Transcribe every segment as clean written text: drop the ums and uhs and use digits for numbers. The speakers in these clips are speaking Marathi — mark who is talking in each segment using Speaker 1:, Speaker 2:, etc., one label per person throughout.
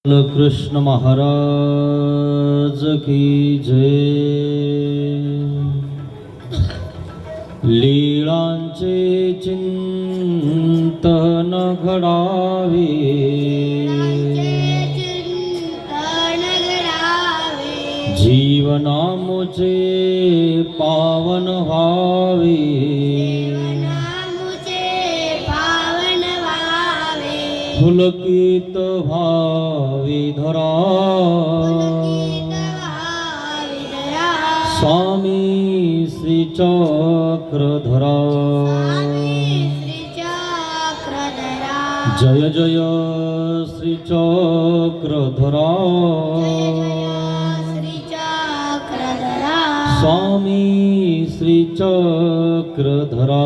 Speaker 1: कृष्ण महाराज की जय। लीळांचे चिंतन घडावे, जीवनामुचे पावन व्हावे, पुलकित व्हावी धरा, स्वामी श्री चक्रधरा। जय जय श्री चक्रधरा, स्वामी श्री चक्रधरा,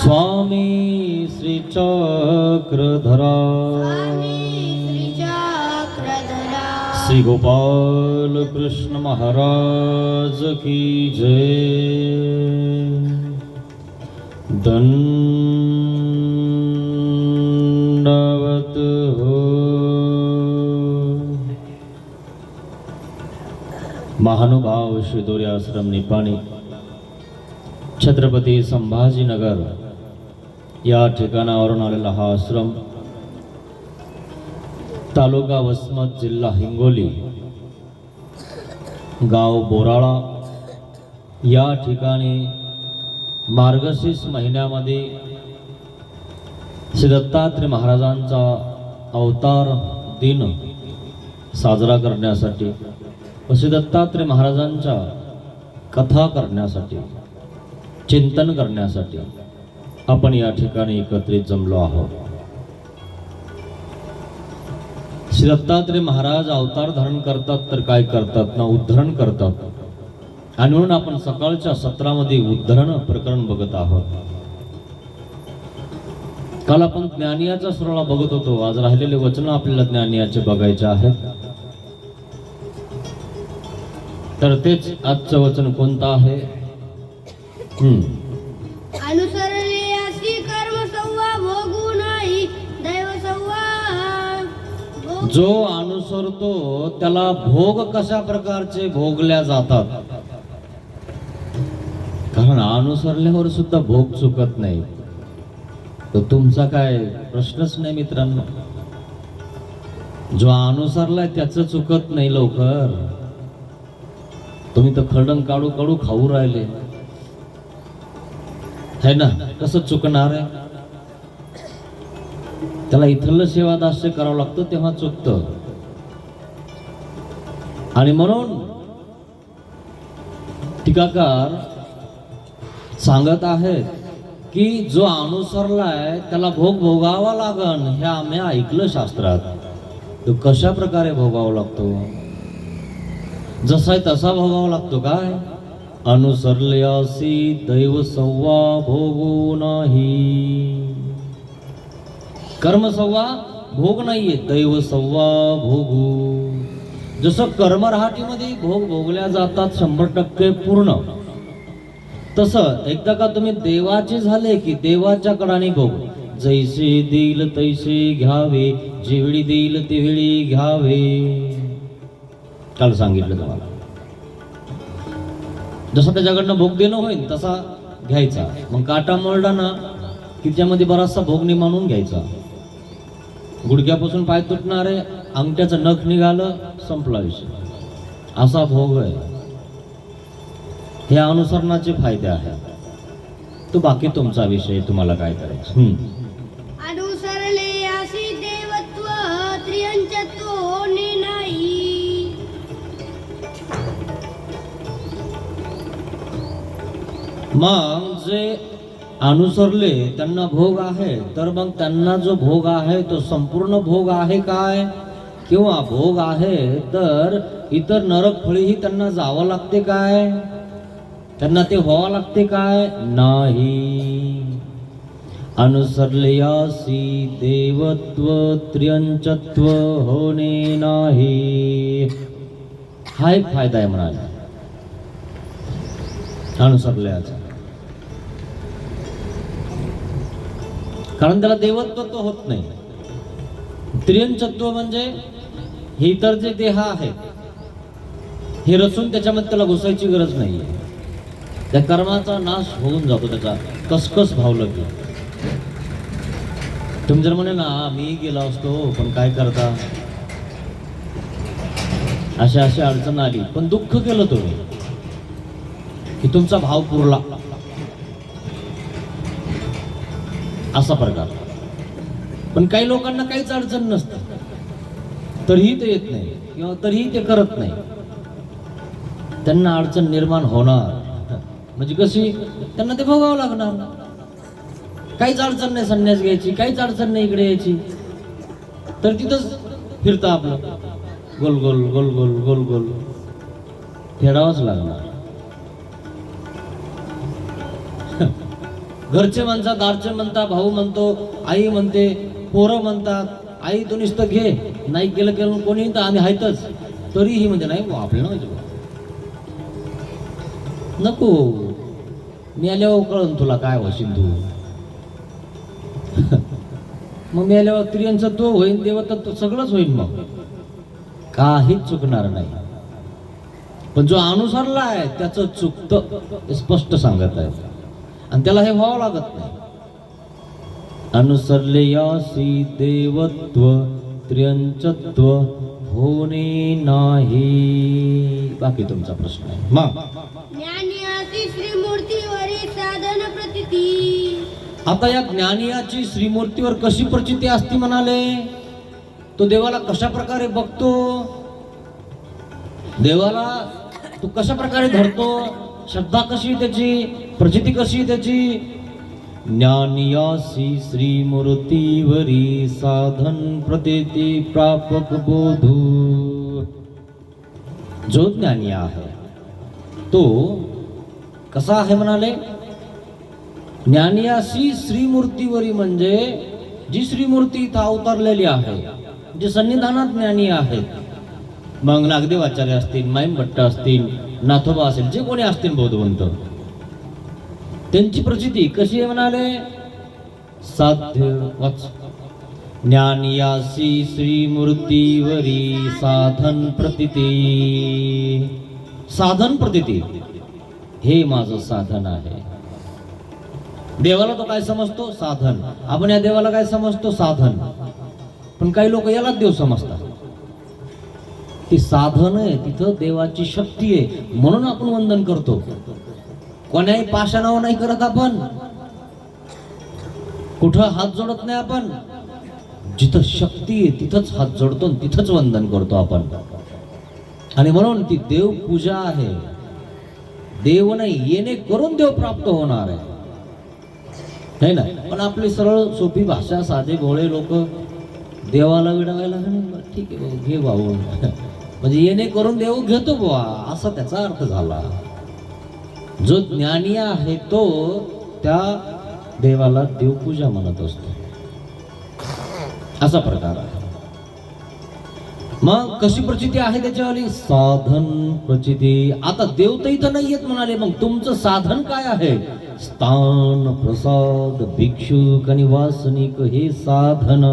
Speaker 1: स्वामी श्री चक्रधरा। श्री गोपाल कृष्ण महाराज की जय। दंडवत हो। महानुभाव श्री दोरी आश्रम निपाणी, छत्रपती संभाजीनगर या ठिकाणावरून आलेला हा आश्रम तालुका वसमत, जिल्हा हिंगोली, गाव बोराळा या ठिकाणी मार्गशीर्ष महिन्यामध्ये श्री दत्तात्रय महाराजांचा अवतार दिन साजरा करण्यासाठी व श्री दत्तात्रय महाराजांच्या कथा करण्यासाठी, चिंतन करण्यासाठी आपण या ठिकाणी एकत्रित जमलो आहोत। श्री दत्तात्रय महाराज अवतार धारण करतात तर काय करतात ना, उद्धरण करतात। आणि म्हणून आपण सकाळच्या सत्रामध्ये उद्धरण प्रकरण बघत आहोत। काल आपण ज्ञानियाचा सुराळा बघत होतो, आज राहिलेले वचन आपल्याला ज्ञानियाचे बघायचे आहेत। तर तेच आजचं वचन कोणतं आहे? जो अनुसरतो त्याला भोग कशा प्रकारचे भोगल्या जातात? कारण अनुसरल्यावर सुद्धा भोग चुकत नाही, तर तुमचा काय प्रश्नच नाही मित्रांनो। जो अनुसरलाय त्याचं चुकत नाही लवकर। तुम्ही तर खरडण काढू काढू खाऊ राहिले है ना, कसं चुकणार आहे? त्याला इथलं सेवादास्य करावं लागतं, तेव्हा चुकतं। आणि म्हणून टीकाकार सांगत आहेत की जो अनुसरलाय त्याला भोग भोगावा लागन, हे आम्ही ऐकलं शास्त्रात। तो कशा प्रकारे भोगावा लागतो? जसा आहे तसा भोगावा लागतो काय? अनुसरल्यासी दैव संवा भोगो नाही। कर्म संवा भोग नाहीये, दैव संवा भोगू। जसं कर्मराहाटीमध्ये भोग भोगल्या जातात 100% पूर्ण, तसं एकदा का तुम्ही देवाचे झाले की देवाच्या कडाने भोग। जैसे देईल तैसे घ्यावे, जेवढी देईल तेवढी घ्यावे। काल सांगितलं तुम्हाला, जसं त्याच्याकडनं भोग देणं होईल तसा घ्यायचा। मग काटा मोरडा ना की त्यामध्ये बराचसा भोग निमानून घ्यायचा। गुडघ्यापासून पाय तुटणार आहे, अंगठ्याचं नख निघालं, संपला विषय। असा भोग आहे। हे अनुसरणाचे फायदे आहेत। तो बाकी तुमचा विषय, तुम्हाला काय करायचं।
Speaker 2: अनुसरले अशी देवत्व त्रियंचत्व होणे नाही।
Speaker 1: मग जे अनुसरले त्यांना भोग आहे, तर मग त्यांना जो भोग आहे तो संपूर्ण भोग आहे काय? किंवा भोग आहे तर इतर नरक फळीही त्यांना जावं लागते काय? त्यांना ते व्हावं लागते काय? नाही। अनुसरल्यासी देवत्व त्रियंचत्व होणे नाही, हा एक फायदा आहे म्हणाले अनुसरल्याचा। कारण त्याला देवत्व तो होत नाही. त्रियंचत्व म्हणजे हे इतर जे देह आहेत हे रचून त्याच्यामध्ये त्याला घुसायची गरज नाही. त्या कर्माचा नाश होऊन जातो त्याचा कसकस भावलं की. तुम्ही जर म्हणे ना मी गेला असतो पण काय करता, अशी अडचण आली पण दुःख केलं तुम्ही की तुमचा भाव पुरला, असा प्रकार. पण काही लोकांना काहीच अडचण नसते तरीही ते येत नाही किंवा तरीही ते करत नाही. त्यांना अडचण निर्माण होणार म्हणजे कशी, त्यांना ते भोगावं लागणार. काहीच अडचण नाही संन्यास घ्यायची, काहीच अडचण नाही इकडे यायची, तर तिथंच फिरतं आपलं गोल गोल गोल गोल गोल गोल, फेडावंच लागणार. घरचे म्हणतात, दारचे म्हणतात, भाऊ म्हणतो, आई म्हणते, पोरं म्हणतात, आई तू नुसतं घे, नाही केलं केलं कोणी तर आम्ही आहेतच, तरीही म्हणजे नाही आपल्याला माहिती नको, मी आल्यावर कळन तुला काय होशील तू. मग मी आल्यावर स्त्रियांचं तो होईल, देवत्व सगळंच होईल, मग काहीच चुकणार नाही. पण जो अनुसरला आहे त्याचं चुकतं स्पष्ट सांगत आहे आणि त्याला हे व्हावं लागत नाही. अनुसरले यासी देवत्व त्र्यंचत्व होणे नाही. बाकी तुमचा प्रश्न आहे मग.
Speaker 2: ज्ञानियाची श्रीमूर्तीवरी साधन प्रतीती.
Speaker 1: आता या ज्ञानियाची श्रीमूर्तीवर कशी प्रचिती असती म्हणाले, तो देवाला कशा प्रकारे बघतो, देवाला तो कशा प्रकारे धरतो, श्रद्धा कशी त्याची, प्रचिती कशी त्याची. ज्ञानियासी श्रीमूर्तीवरी साधन प्रतीती प्रापक बोधू. जो ज्ञानी आहे तो कसा आहे म्हणाले, ज्ञानियासी श्रीमूर्तीवरी म्हणजे जी श्रीमूर्ती इथं अवतरलेली आहे, जे सन्निधानात ज्ञानी आहेत, मग नागदेवाचार्य असतील, माईमभट्ट असतील, नाथोबा असेल, जे कोणी असतील बौद्धवंत, त्यांची प्रचिती कशी आहे म्हणाले, साध्य वाच. ज्ञानियासी श्रीमूर्तीवरी साधन प्रतीती. साधन प्रतीती हे माझं साधन आहे. देवाला तो काय समजतो, साधन. आपण या देवाला काय समजतो, साधन. पण काही लोक यालाच देव समजतात. ती साधन आहे, तिथं देवाची शक्ती आहे, म्हणून आपण वंदन करतो. कोणाही पाषाणावर नाही करत आपण, कुठं हात जोडत नाही आपण. जिथं शक्ती आहे तिथंच हात जोडतो, तिथंच वंदन करतो आपण. आणि म्हणून ती देव पूजा आहे. देव नाही, येणे करून देव प्राप्त होणार आहे ना. पण आपली सरळ सोपी भाषा, साधे भोळे लोक देवाला विडावायला, ठीक आहे भाऊ घे भाऊ, म्हणजे येणे करून देव घेतो बुवा, असा त्याचा अर्थ झाला. जो ज्ञानी आहे तो त्या देवाला देवपूजा म्हणत असतो, असा प्रकार आहे. मग कशी प्रचिती आहे त्याच्यावाली, साधन प्रचिती. आता देव तर इथं नाही येत म्हणाले, मग तुमचं साधन काय आहे, स्थान प्रसाद भिक्षुक आणि वासनिक हे साधन.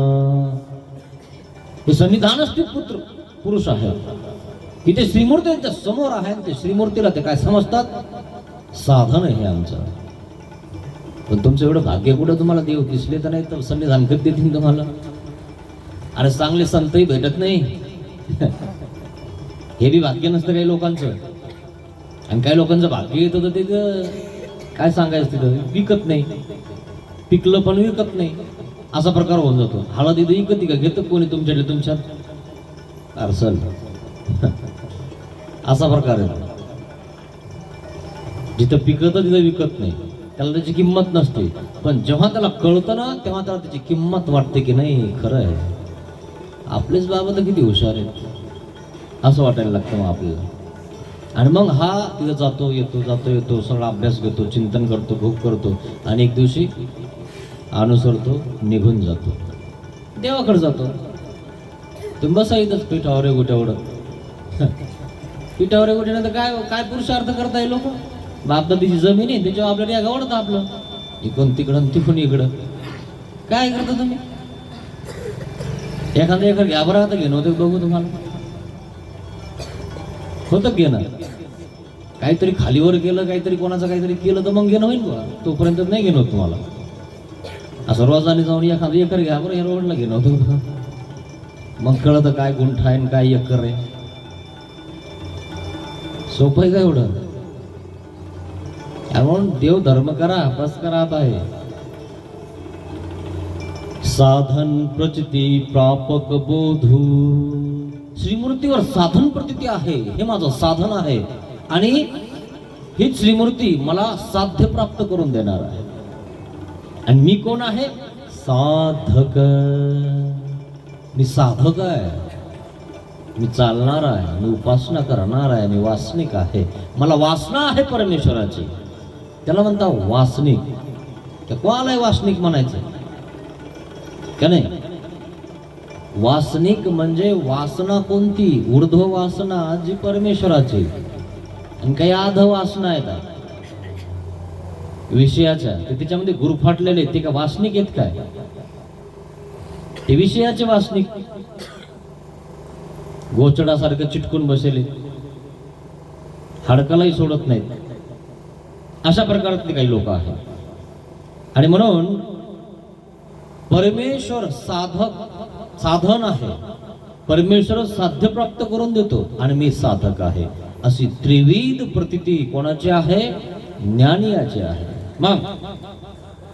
Speaker 1: हे सन्निधान असते पुत्र पुरुष आहे, तिथे श्रीमूर्ती त्यांच्या समोर आहे, ते श्रीमूर्तीला ते काय समजतात, साधन आहे आमचं. पण तुमचं एवढं भाग्य कुठं तुम्हाला देव दिसले तर नाही तर सन्निधान कधी देतील तुम्हाला. अरे चांगले संतही भेटत नाही, हे बी भाग्य नसतं काही लोकांचं. आणि काही लोकांचं भाग्य येतं तर ते काय सांगायचं, तिथं विकत नाही, पिकलं पण विकत नाही, असा प्रकार होऊन जातो. हळद इथं विकत का, घेतं कोणी तुमच्याकडे तुमच्यात पार्सल, असा प्रकार आहे. जिथं पिकत तिथं विकत नाही, त्याला त्याची किंमत नसते. पण जेव्हा त्याला कळतं ना तेव्हा त्याला त्याची किंमत वाटते की नाही खरं आहे, आपलेच बाबा तर किती हुशार आहेत असं वाटायला लागतं मग आपल्याला. आणि मग हा तिथं जातो येतो सगळा अभ्यास घेतो, चिंतन करतो, भोग करतो, आणि एक दिवशी अनुसरतो, निघून जातो, देवाकडे जातो. तुम्ही बसा इथंच पिठावर गोट्यावडत, पिठावर गोट्या तर काय काय पुरुषार्थ करताय लोक. बापदा तिची जमीन आहे त्याच्यावर आपल्याला या गावडतं आपलं, इकडून तिकडं तिकडून इकडं, काय करता तुम्ही? एखादं एकर घ्या बरं, आता घेणं होतं बघू तुम्हाला. होतं घेणं, काहीतरी खालीवर गेलं, काहीतरी कोणाचं काहीतरी केलं तर मग घेणं होईल बा. तोपर्यंत नाही घेणं होत तुम्हाला. असं रोजाने जाऊन एखादं एकर घ्या बरं, या रोडला घेणं होतं. मग कळतं काय गुंठा आहे काय एकर आहे. सोपं आहे का एवढं? म्हणून देव धर्म करा, बस करा. आता आहे साधन प्रचिती प्रापक बोधू. श्रीमूर्तीवर साधन प्रचिती आहे, हे माझं साधन आहे. आणि हीच श्रीमूर्ती मला साध्य प्राप्त करून देणार आहे. आणि मी कोण आहे? साधक. मी साधक आहे, मी चालणार आहे, मी उपासना करणार आहे, मी वासनिक आहे. मला वासना आहे परमेश्वराची, त्याला म्हणता वासनिक. त्या कोणालाही वासनिक म्हणायचं का नाही? वासनिक म्हणजे वासना कोणती? ऊर्ध्व वासना जी परमेश्वराची, आणि काही आध वासना येतात विषयाच्या, ते त्याच्यामध्ये गुरफाटलेले, ते का वासनिक आहेत काय? ते विषयाचे वासनिक. गोचडासारखं चिटकून बसेले, हाडकालाही सोडत नाहीत, अशा प्रकारातले काही लोक आहेत. आणि म्हणून परमेश्वर साधन आहे, परमेश्वर साध्य प्राप्त करून देतो, आणि मी साधक आहे. अशी त्रिविध प्रतीती कोणाची आहे? ज्ञानियाची आहे. मग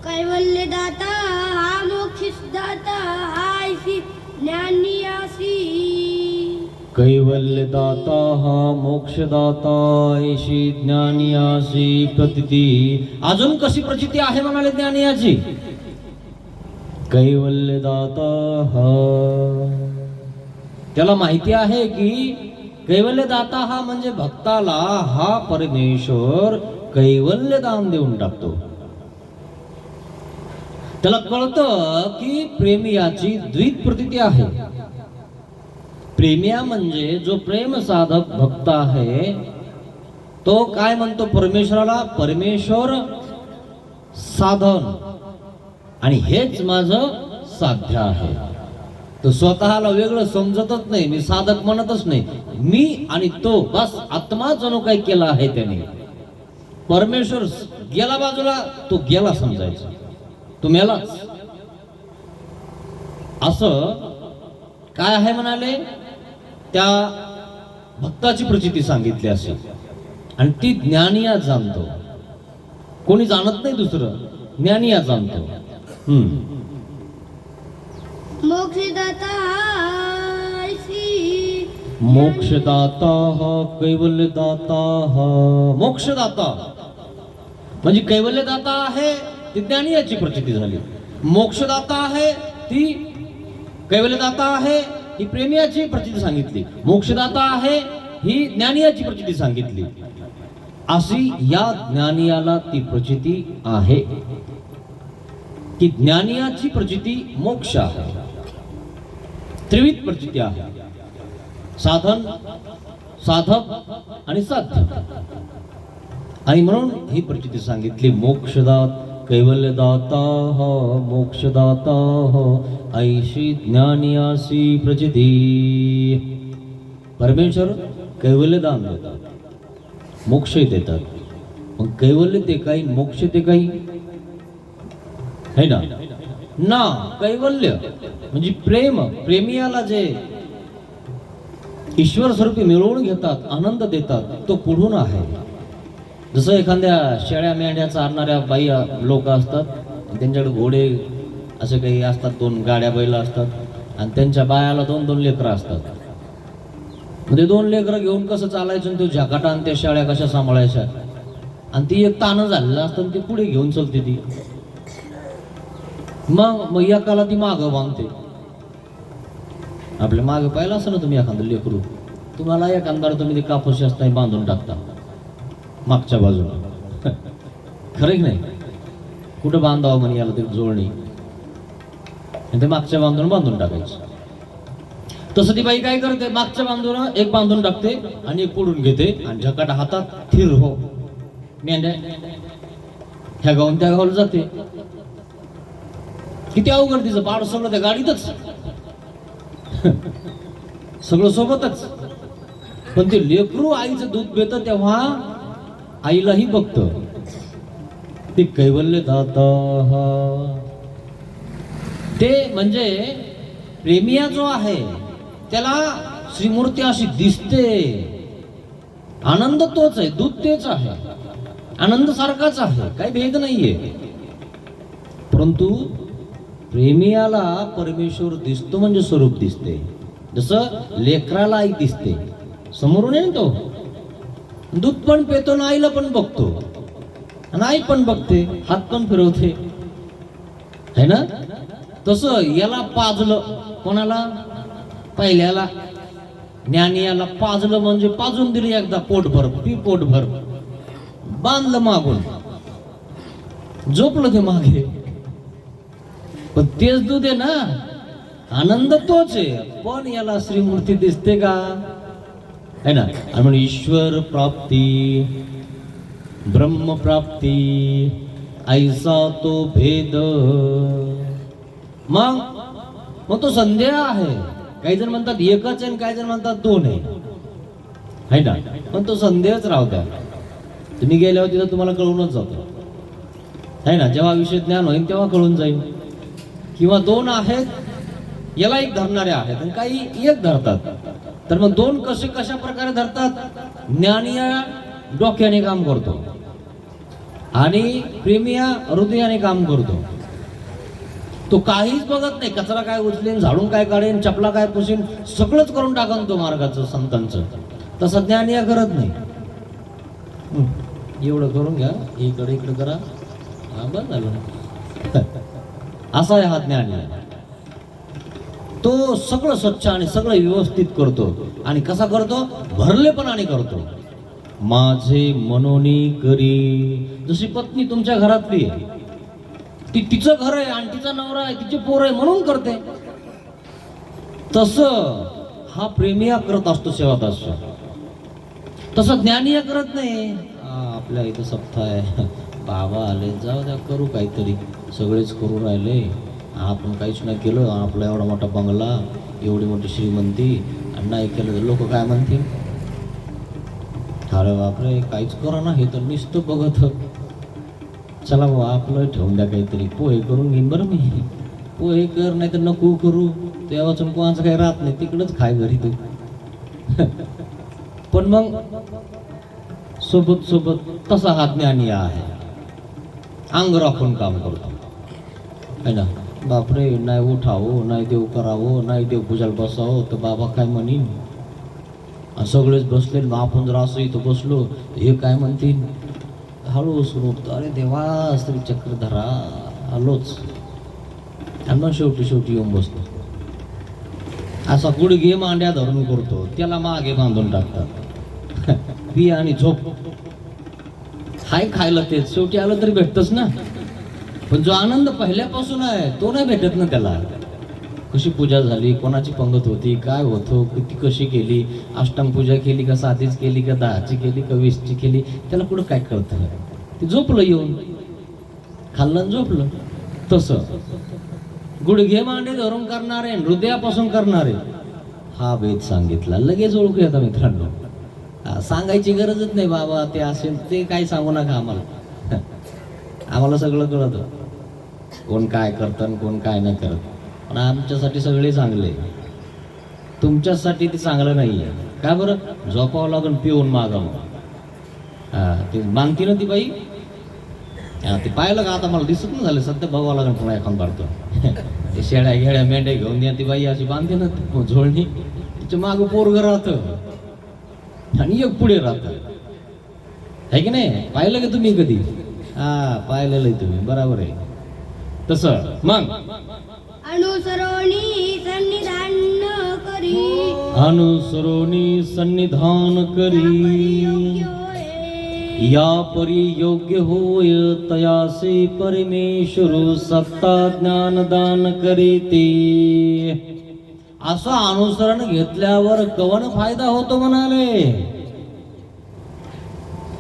Speaker 2: कैवल्य दाता हा मोक्ष दाता हा ऐसी ज्ञानियासी.
Speaker 1: कैवल्यदाता हा मोक्षदाता ऐशी ज्ञानियासी प्रतीती. अजून कशी प्रचिती आहे म्हणाले ज्ञानियाची? कैवल्यदाता हा, त्याला माहिती आहे की कैवल्यदाता हा म्हणजे भक्ताला हा परमेश्वर कैवल्य दान देऊन टाकतो. त्याला कळतं की प्रेमियाची द्वित प्रतीती आहे. प्रेमिया म्हणजे जो प्रेम साधक भक्त आहे, तो काय म्हणतो परमेश्वराला? परमेश्वर साधन, आणि हेच माझं साध्य आहे. तो स्वतःला वेगळं समजतच नाही, मी साधक म्हणतच नाही. मी आणि तो, बस आत्मा जणू काही केला आहे त्याने. परमेश्वर गेला बाजूला, तो गेला समजायचा, तो मेलाच. असं काय आहे म्हणाले? त्या भक्ताची प्रचिती सांगितली असेल, आणि ती ज्ञानिया जाणतो. कोणी जाणत नाही दुसरं, ज्ञानिया जाणतो.
Speaker 2: मोक्षदाता हा ऐसी.
Speaker 1: मोक्षदाता हा कैवल्यदाता हा. मोक्षदाता म्हणजे कैवल्यदाता आहे, ती ज्ञानियाची प्रचिती झाली. मोक्षदाता आहे, ती कैवल्यदाता आहे, ही प्रेमियाची प्रचिती सांगितली. मोक्षदाता आहे, ही ज्ञानियाची प्रचिती सांगितली. अशी या ज्ञानियाला ती प्रचिती आहे की ज्ञानियाची प्रचिती मोक्ष आहे. त्रिविध प्रचिती आहे, साधन, साधक आणि साध्य. आणि म्हणून ही प्रचिती सांगितली. मोक्षदात कैवल्यदाता मोक्षदाता ऐशी ज्ञानियासी प्रचिती. परमेश्वर कैवल्यदान देतात, मोक्षही देतात. मग कैवल्य ते काही, मोक्ष ते काही है ना. ना कैवल्य म्हणजे प्रेम, प्रेमियाला जे ईश्वर स्वरूपी मिळवून घेतात, आनंद देतात, तो पुढून आहे. जसं एखाद्या शेळ्या मेंढ्या चारणाऱ्या बाई लोक असतात, त्यांच्याकडे घोडे असे काही असतात, 2 गाड्या बैल असतात, आणि त्यांच्या बायाला 2-2 लेकरं असतात. म्हणजे 2 लेकरं घेऊन कसं चालायचं, आणि तो झकाटा आणि त्या शेळ्या कशा सांभाळायच्या, आणि ती एक ताणं झालेलं असतं, ती पुढे घेऊन चलते ती. मग एकाला ती मागं बांधते. आपल्या मागं पाहिलं असं ना तुम्ही एखादं लेकरू, तुम्हाला एखादा तुम्ही ते कापूस असताना बांधून टाकता मागच्या बाजूला. खरं की नाही? कुठं बांधावं म्हणे याला ते जोडणी, आणि ते मागच्या बांधून टाकायचं. तसं ती बाई काय करते? मागच्या बांधून एक बांधून टाकते आणि एक पुढून घेते, आणि झकाट हातात थिर हो मेंढ्या ह्या गावून त्या गावाला जाते. किती अवघड तिचं बाळ सगळं त्या गाडीतच सगळं सोबतच. पण ते लेकरू आईचं दूध पितं तेव्हा आईलाही बघतं. ते कैवल्य दाता ते म्हणजे प्रेमिया जो आहे त्याला श्रीमूर्ती अशी दिसते. आनंद तोच आहे, दूध तेच आहे, आनंद सारखाच आहे, काही भेद नाहीये. परंतु प्रेमियाला परमेश्वर दिसतो म्हणजे स्वरूप दिसते. जसं लेकराला आई दिसते समोरून आहे ना, तो दूध पण पितो ना, आईला पण बघतो आणि आई पण बघते, हात पण फिरवते है ना. तसं याला पाजलं, कोणाला? पहिल्याला ज्ञानियाला पाजलं म्हणजे पाजून दिली एकदा पोटभर, पी पोटभर, बांधलं मागून, झोपलं ते मागे. पण तेच दूध आहे ना, आनंद तोच आहे, पण याला श्रीमूर्ती दिसते का? है ना. आणि म्हणून ईश्वर प्राप्ती ब्रह्म प्राप्ती ऐसा तो भेद. मग तो संदेह आहे. काही जण म्हणतात एकच आहे, काही जण म्हणतात दोन आहे ना. पण तो संदेहच राहू द्या. तुम्ही गेल्यावर तिथं तुम्हाला कळूनच जातो है ना. जेव्हा विषय ज्ञान होईल तेव्हा कळून जाईल. किंवा दोन आहेत याला एक धरणारे आहेत आणि काही एक धरतात. तर मग दोन कशा प्रकारे धरतात? ज्ञानिया डोक्याने काम करतो आणि प्रेमिया हृदयाने काम करतो. तो काहीच बघत नाही, कचरा काय उचलेन, झाडून काय काढेन, चपला काय पुसेन, सगळंच करून टाकन तो मार्गाचं संतांचं. तसं ज्ञानिया करत नाही. एवढं करून घ्या, इकडे करा, हा बस झालं. असा आहे हा ज्ञानी. तो सगळं स्वच्छ आणि सगळं व्यवस्थित करतो. आणि कसा करतो? भरलेपणाने करतो. माझे मनोनी करी. जशी पत्नी तुमच्या घरातली आहे, ती तिचं घर आहे आणि तिचा नवरा आहे, तिचे पोर आहे म्हणून करते. तसं हा प्रेमिया करत असतो, सेवात असतो. तसं ज्ञानिया करत नाही. आपल्या इथं सप्ताह आहे, बाबा आले, जाऊ द्या, करू काहीतरी, सगळेच करू राहिले, आपण काहीच नाही केलं, आपला एवढा मोठा बंगला, एवढी मोठी श्रीमंती, आणि नाही केलं तर लोक काय म्हणतील? अरे बापरे, काहीच करा ना, हे तर नुसतं बघत. चला बाबा आपलं ठेवून द्या काहीतरी, पोहे करून घेईन बरं मी, पोहे कर, नाही तर नको करू, तेव्हाचून कोणाचं काही राहत नाही, तिकडंच खाय घरी तू. पण मग सोबत तसा हा ज्ञानी आहे, अंग राखून काम करतो है ना. बापरे, नाही उठावं, नाही देव करावं, नाही देव पूजाला बसावं तर बाबा काय म्हणीन. सगळेच बसले, आपण जर असं इथं बसलो हे काय म्हणतील. हळू सुरू होतो, अरे देवा स्त्री चक्रधरा, आलोच. आणि मग शेवटी येऊन बसतो. असा गुडघे मांड्या धरून करतो, त्याला मागे बांधून टाकतात. पी आणि झोप. हाय खायला तेच, शेवटी आलं तरी भेटतच ना. पण जो आनंद पहिल्यापासून आहे तो नाही भेटत ना त्याला. कशी पूजा झाली, कोणाची पंगत होती, काय होतो, किती कशी केली, अष्टांग पूजा केली का, साधीच केली का, 10ची केली का, 20ची केली, त्याला कुठं काय कळतं. ते झोपलं, येऊन खाल्लं झोपलं. तसं गुडघे मांडे धरून करणारे, हृदयापासून करणारे, हा भेद सांगितला. लगेच ओळखू येतं मित्रांनो. सांगायची गरजच नाही, बाबा ते असेल ते काही सांगू नका आम्हाला. आम्हाला सगळं कळतं, कोण काय करतं कोण काय नाही करत. पण आमच्यासाठी सगळे चांगले, तुमच्यासाठी ते चांगलं नाही आहे. का बरं? झोपावं लागून पिऊन मागावं. ते मानती ना ती बाई, ते पाहिलं का? आता मला दिसत नाही झालं, सध्या बघावं लागेल पुन्हा एखाद पाडतो. ते शेळ्या घेड्या मेंढ्या घेऊन या, ती बाई अशी बांधते ना झोळणी, तिच्या मागं पोरगं राहतं आणि एक पुढे राहतं, आहे की नाही? पाहिलं का तुम्ही कधी? पाहिलेलं आहे तुम्ही, बरोबर आहे. तसं मग
Speaker 2: अनुसरोनी सन्निधान करी,
Speaker 1: अनुसरोनी सन्निधान करी, या परी योग्य होय तयासे परमेश्वर सत्ता ज्ञान दान करीते. असं अनुसरण घेतल्यावर कवन फायदा होतो म्हणाले.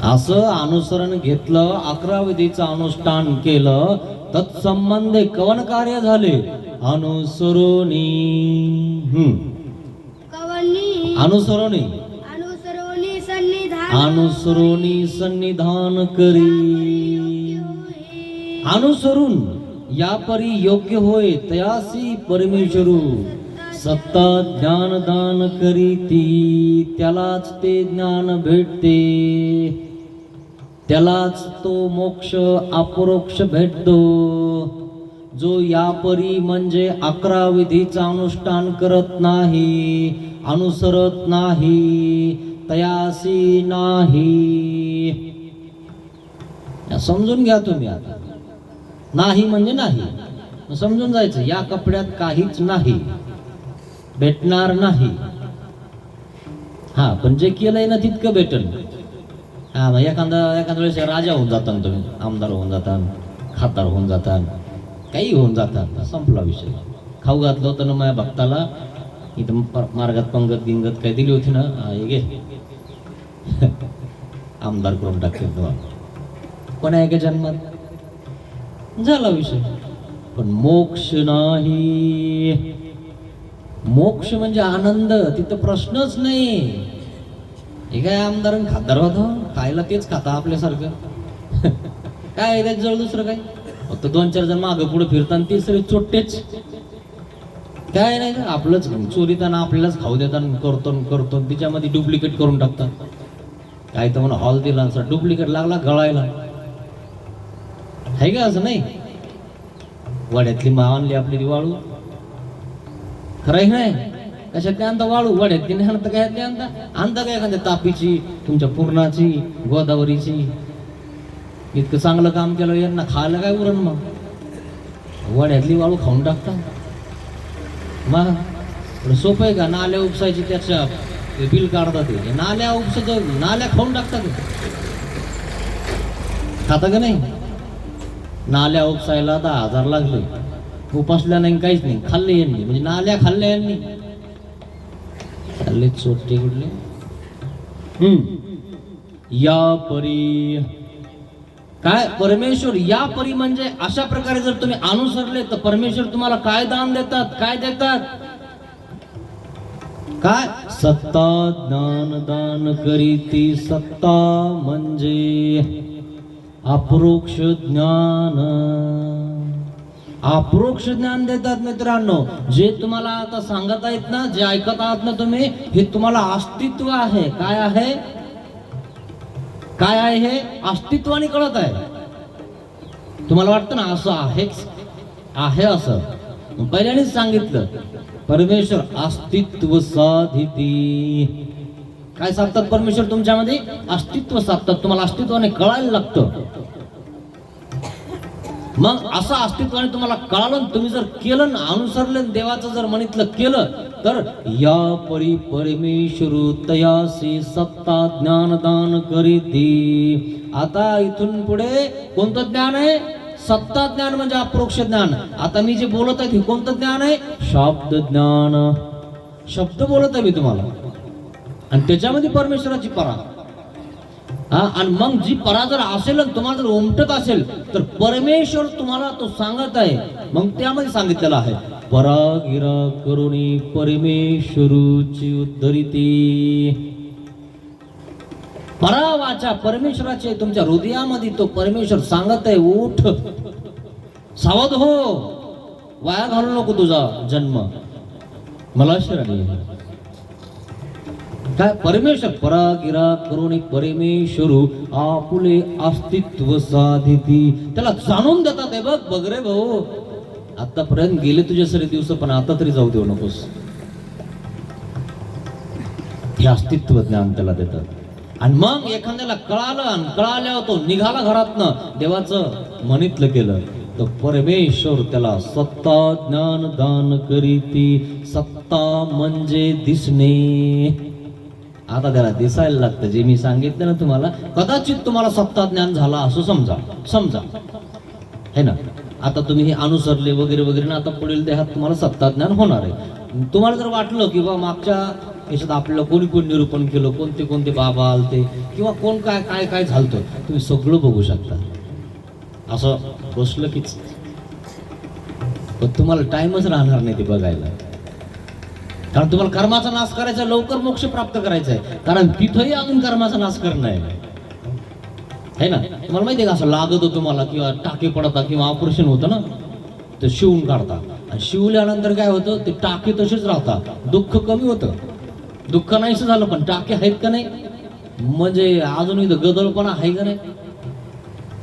Speaker 1: असं अनुसरण घेतलं, 11 विधीचं अनुष्ठान केलं, तत्संबंधे कवन कार्य झाले अनुसरोनी.
Speaker 2: कवनी
Speaker 1: अनुसरोनी
Speaker 2: अनुसरोनी सन्निधान
Speaker 1: अनुसरोनी सन्निधान करी. अनुसरून या परी योग्य होय तयासी परमेश्वरू सत्ता ज्ञान दान करीती. त्यालाच ते ज्ञान भेटते, त्यालाच तो मोक्ष अपरोक्ष भेटतो. जो या परी म्हणजे 11 विधीचा अनुष्ठान करत नाही, अनुसरत नाही, तयासी नाही. समजून घ्या तुम्ही. आता नाही म्हणजे नाही समजून जायचं. या कपड्यात काहीच नाही, भेटणार नाही. हा पण जे केलंय ना तितकं भेटल. हा मग एखाद्या वेळेस राजा होऊन जाता तुम्ही, आमदार होऊन जाता, खासदार होऊन जाता, काही होऊन जातात, संपला विषय. खाऊ घातलं होतं ना माझ्या भक्ताला इथं मार्गात पंगत गिंगत काय दिली होती ना, हे घे आमदार करून टाकेल तुम्हाला. पण आहे का जन्मात झाला विषय. पण मोक्ष नाही. मोक्ष म्हणजे आनंद, तिथं प्रश्नच नाही. हे काय आमदार खासदार होतो, खायला तेच खाता आपल्यासारखं. काय त्याच्याजवळ दुसरं काय, फक्त 2-4 जण मागं पुढे फिरतात, तिसरे चोट्टेच. काय नाही आपलंच चोरीताना आपल्यालाच खाऊ देताना करतो तिच्यामध्ये डुप्लिकेट करून टाकतात. काय तर म्हणा हॉल दिला असं डुप्लिकेट लागला गळायला. आहे का असं नाही. वाड्यातली माव आणली आपली ती वाळू, खरंय नाही. कशात आणता वाळू, वाड्यातली नाही आणता. काय आणता काय एखाद्या तापीची, तुमच्या पूर्णाची, गोदावरीची. इतकं चांगलं काम केलं यांना खायला काय उरण. मग वाड्यातली वाळू खाऊन टाकता. मग सोपं आहे का. नाल्या उपसायची, त्याच्या बिल काढतात. ते नाल्या उपसायचं, नाल्या खाऊन टाकतात. खाता का नाही. नाल्या उपसायला 10,000 लागले, उपासल्या नाही काहीच नाही, खाल्ले यांनी. म्हणजे नाल्या खाल्ल्या यांनी. खाल्ले चोट्टे कुठले. या परी काय परमेश्वर या परी म्हणजे अशा प्रकारे जर तुम्ही अनुसरले तर परमेश्वर तुम्हाला काय दान देतात. काय देतात. काय सत्ता ज्ञान दान करीती. सत्ता म्हणजे अपरोक्ष ज्ञान. अपरोक्ष ज्ञान देतात मित्रांनो. जे तुम्हाला आता सांगत आहेत ना, जे ऐकत आहात ना तुम्ही, हे तुम्हाला अस्तित्व आहे. काय आहे. काय आहे हे अस्तित्वाने कळत आहे. तुम्हाला वाटतं ना असं आहे असं. पहिल्यानेच सांगितलं परमेश्वर अस्तित्व साधिती. काय साधतात परमेश्वर तुमच्यामध्ये. अस्तित्व साधतात. तुम्हाला अस्तित्वाने कळायला लागतं. मग असं अस्तित्वाने तुम्हाला कळालं, तुम्ही जर केलं अनुसरलं, देवाचं जर म्हणितलं केलं, तर या परी परमेश्वरू तयासी सत्ता ज्ञान दान करीती. आता इथून पुढे कोणतं ज्ञान आहे. सत्ता ज्ञान म्हणजे अपरोक्ष ज्ञान. आता मी जे बोलत आहे हे कोणतं ज्ञान आहे. शब्द ज्ञान. शब्द बोलत आहे मी तुम्हाला, आणि त्याच्यामध्ये परमेश्वराची परा. आणि मग जी परा जर असेल, तुम्हाला जर उमटत असेल, तर परमेश्वर तुम्हाला तो सांगत आहे. मग त्यामध्ये सांगितलेलं आहे परा गिरा करुणी परमेश्वरूची उद्धरिती. परा वाचा परमेश्वराचे तुमच्या हृदयामध्ये तो परमेश्वर सांगत आहे, उठ सावध हो, वाया घालू नको तुझा जन्म. मला शरणी काय परमेश्वर परा गिरा करुणी परमेश्वरू आपुले अस्तित्व साधिती. त्याला जाणून देतात. आहे बघ रे भाऊ, आतापर्यंत गेले तुझे सरे दिवस, पण आता तरी जाऊ देऊ नकोस. हे अस्तित्व ज्ञान त्याला देतात. आणि मग एखाद्याला कळालं, आणि कळाल्यावर तो निघाला घरातनं, देवाचं म्हणितलं केलं, तर परमेश्वर त्याला सत्ता ज्ञान दान करीती. सत्ता म्हणजे दिसणे. आता त्याला दिसायला लागतं. जे मी सांगितलं ना तुम्हाला, कदाचित तुम्हाला सत्ता ज्ञान झाला असं समजा है ना. आता तुम्ही हे अनुसरले वगैरे वगैरे ना, आता पुढील देहात तुम्हाला सत्ता ज्ञान होणार आहे. तुम्हाला जर वाटलं की बा मागच्या याच्यात आपल्याला कोणी कोण निरूपण केलं, कोणते कोणते बाबा आलते किंवा कोण काय काय काय झालतं, तुम्ही सगळं बघू शकता. असं बसलं कीच, पण तुम्हाला टाइमच राहणार नाही ते बघायला. कारण तुम्हाला कर्माचा नाश करायचा, लवकर मोक्ष प्राप्त करायचा आहे. कारण तिथंही अजून कर्माचा नाश करणं आहे ना. तुम्हाला माहिती आहे का, असं लागत होतं तुम्हाला किंवा टाके पडता किंवा ऑपरेशन होतं ना, ते शिवून काढता. आणि शिवल्यानंतर काय होतं, ते टाके तसेच राहतात, दुःख कमी होतं. दुःख नाहीच झालं, पण टाके आहेत का नाही, म्हणजे अजून इथं गदळपणा आहे का नाही.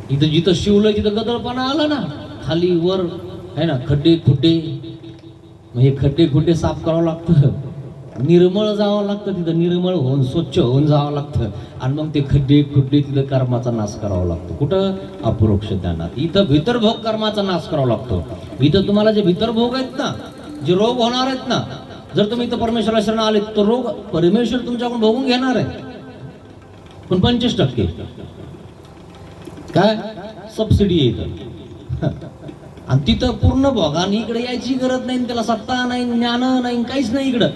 Speaker 1: इथं जिथं शिवलं तिथं गदळपणा आला ना, खाली वर आहे ना, खड्डे खुड्डे. मग हे खड्डे खुड्डे साफ करावं लागतं, निर्मळ जावं लागतं, तिथं निर्मळ होऊन स्वच्छ होऊन जावं लागतं. आणि मग ते खड्डे खुड्डे तिथं कर्माचा नाश करावा लागतो. कुठं? अपरोक्ष ज्ञानात. इथं भीतरभोग कर्माचा नाश करावा लागतो. इथं तुम्हाला जे भीतरभोग आहेत ना, जे रोग होणार आहेत ना, जर तुम्ही इथं परमेश्वरा शरण आले तर रोग परमेश्वर तुमच्याकडून भोगून घेणार आहे, पण 25% काय सबसिडी येतं. आणि तिथं पूर्ण भोगाने इकडे यायची गरज नाही, त्याला सत्ता नाही, ज्ञान नाही, काहीच नाही. इकडं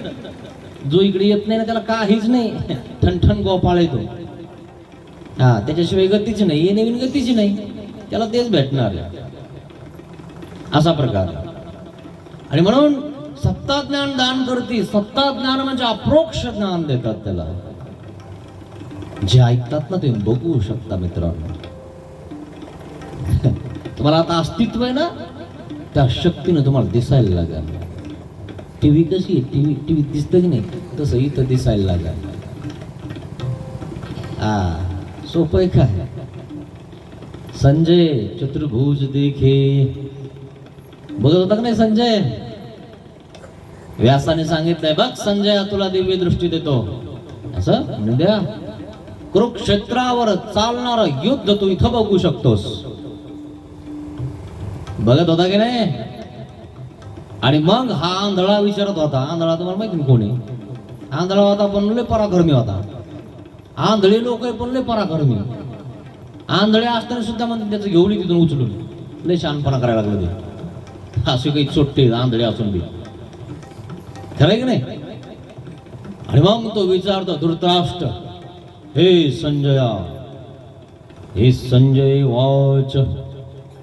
Speaker 1: जो इकडे येत नाही ना, त्याला काहीच नाही, ठणठण गोपाळ येतो. हा, त्याच्याशिवाय गतीची नाही, हे नवीन गतीची नाही, त्याला तेच भेटणार आहे. असा प्रकार. आणि म्हणून सत्ता ज्ञान दान करते. सत्ता ज्ञान म्हणजे अप्रोक्ष ज्ञान देतात त्याला. जे ऐकतात ना ते बघू शकता मित्रांनो. तुम्हाला आता अस्तित्व आहे ना, त्या शक्तीनं तुम्हाला दिसायला लागेल. टीव्ही कशी आहे, टीव्ही दिसतं की नाही, तसं इथं दिसायला लागेल. सोपं आहे काय. संजय चतुर्भुज देखे, बघत होता का नाही संजय? व्यासाने सांगितलंय, बघ संजय तुला दिव्य दृष्टी देतो. असं म्हणून द्या. कुरुक्षेत्रावर चालणार युद्ध तू इथं बघू शकतोस. बघत होता की नाही? आणि मग हा आंधळा विचारत होता. आंधळा तुम्हाला माहिती ना कोणी? आंधळा होता पण लय पराक्रमी होता. आंधळे लोक पण लय पराक्रमी. आंधळे असताना सुद्धा म्हणतात त्याचं घेऊन तिथून उचलून लय शहाणपणा करायला लागलं ते. असे काही चोट्टे आंधळे असून बी, खरं की नाही? आणि मग तो विचारतो धृतराष्ट्र, हे संजया, हे संजय वाच,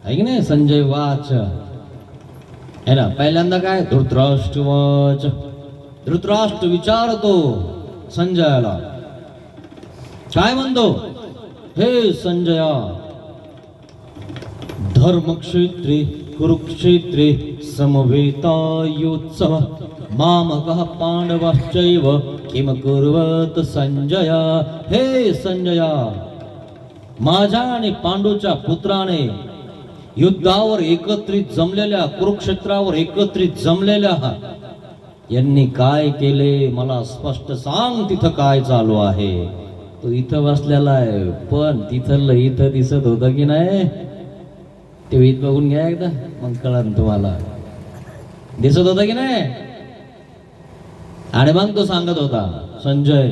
Speaker 1: आहे की नाही? संजय वाच है ना. पहिल्यांदा काय? धृतराष्ट्र वाच. धृतराष्ट्र विचारतो संजयाला, काय म्हणतो? हे संजया, धर्मक्षेत्रे कुरुक्षेत्रे समवेतायुत्सव मामकः पांडवाश्चैव किम कुर्वत संजय. हे संजया, माझ्या आणि पांडूच्या पुत्राने युद्धावर एकत्रित जमलेल्या, कुरुक्षेत्रावर एकत्रित जमलेल्या यांनी काय केले मला स्पष्ट सांग. तिथं काय चालू आहे? तो इथं बसलेला आहे, पण तिथलं इथं दिसत होतं की नाही? ते इथं बघून घ्या एकदा, मग कळलं तुम्हाला. दिसत होतं की नाही? आणि मग तो सांगत होता, संजय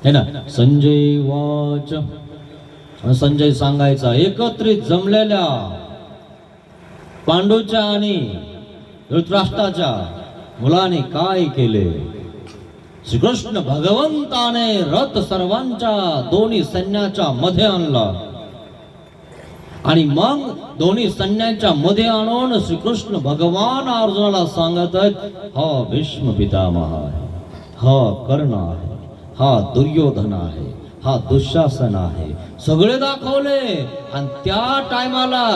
Speaker 1: है ना. संजय वाच. संजय सांगायचा, एकत्रित जमलेल्या पांडूच्या आणि धृतराष्ट्राच्या मुलाने काय केले? श्रीकृष्ण भगवंताने रथ सर्वांच्या दोन्ही सैन्याच्या मध्ये आणला. आणि मग दोन्ही सैन्याच्या मध्ये आणून श्रीकृष्ण भगवान अर्जुनाला सांगत आहेत, हा भीष्म पितामह आहे, हा कर्ण आहे, हा दुर्योधन आहे, हा दुःशासन आहे. सगळे दाखवले. आणि त्या टायमाला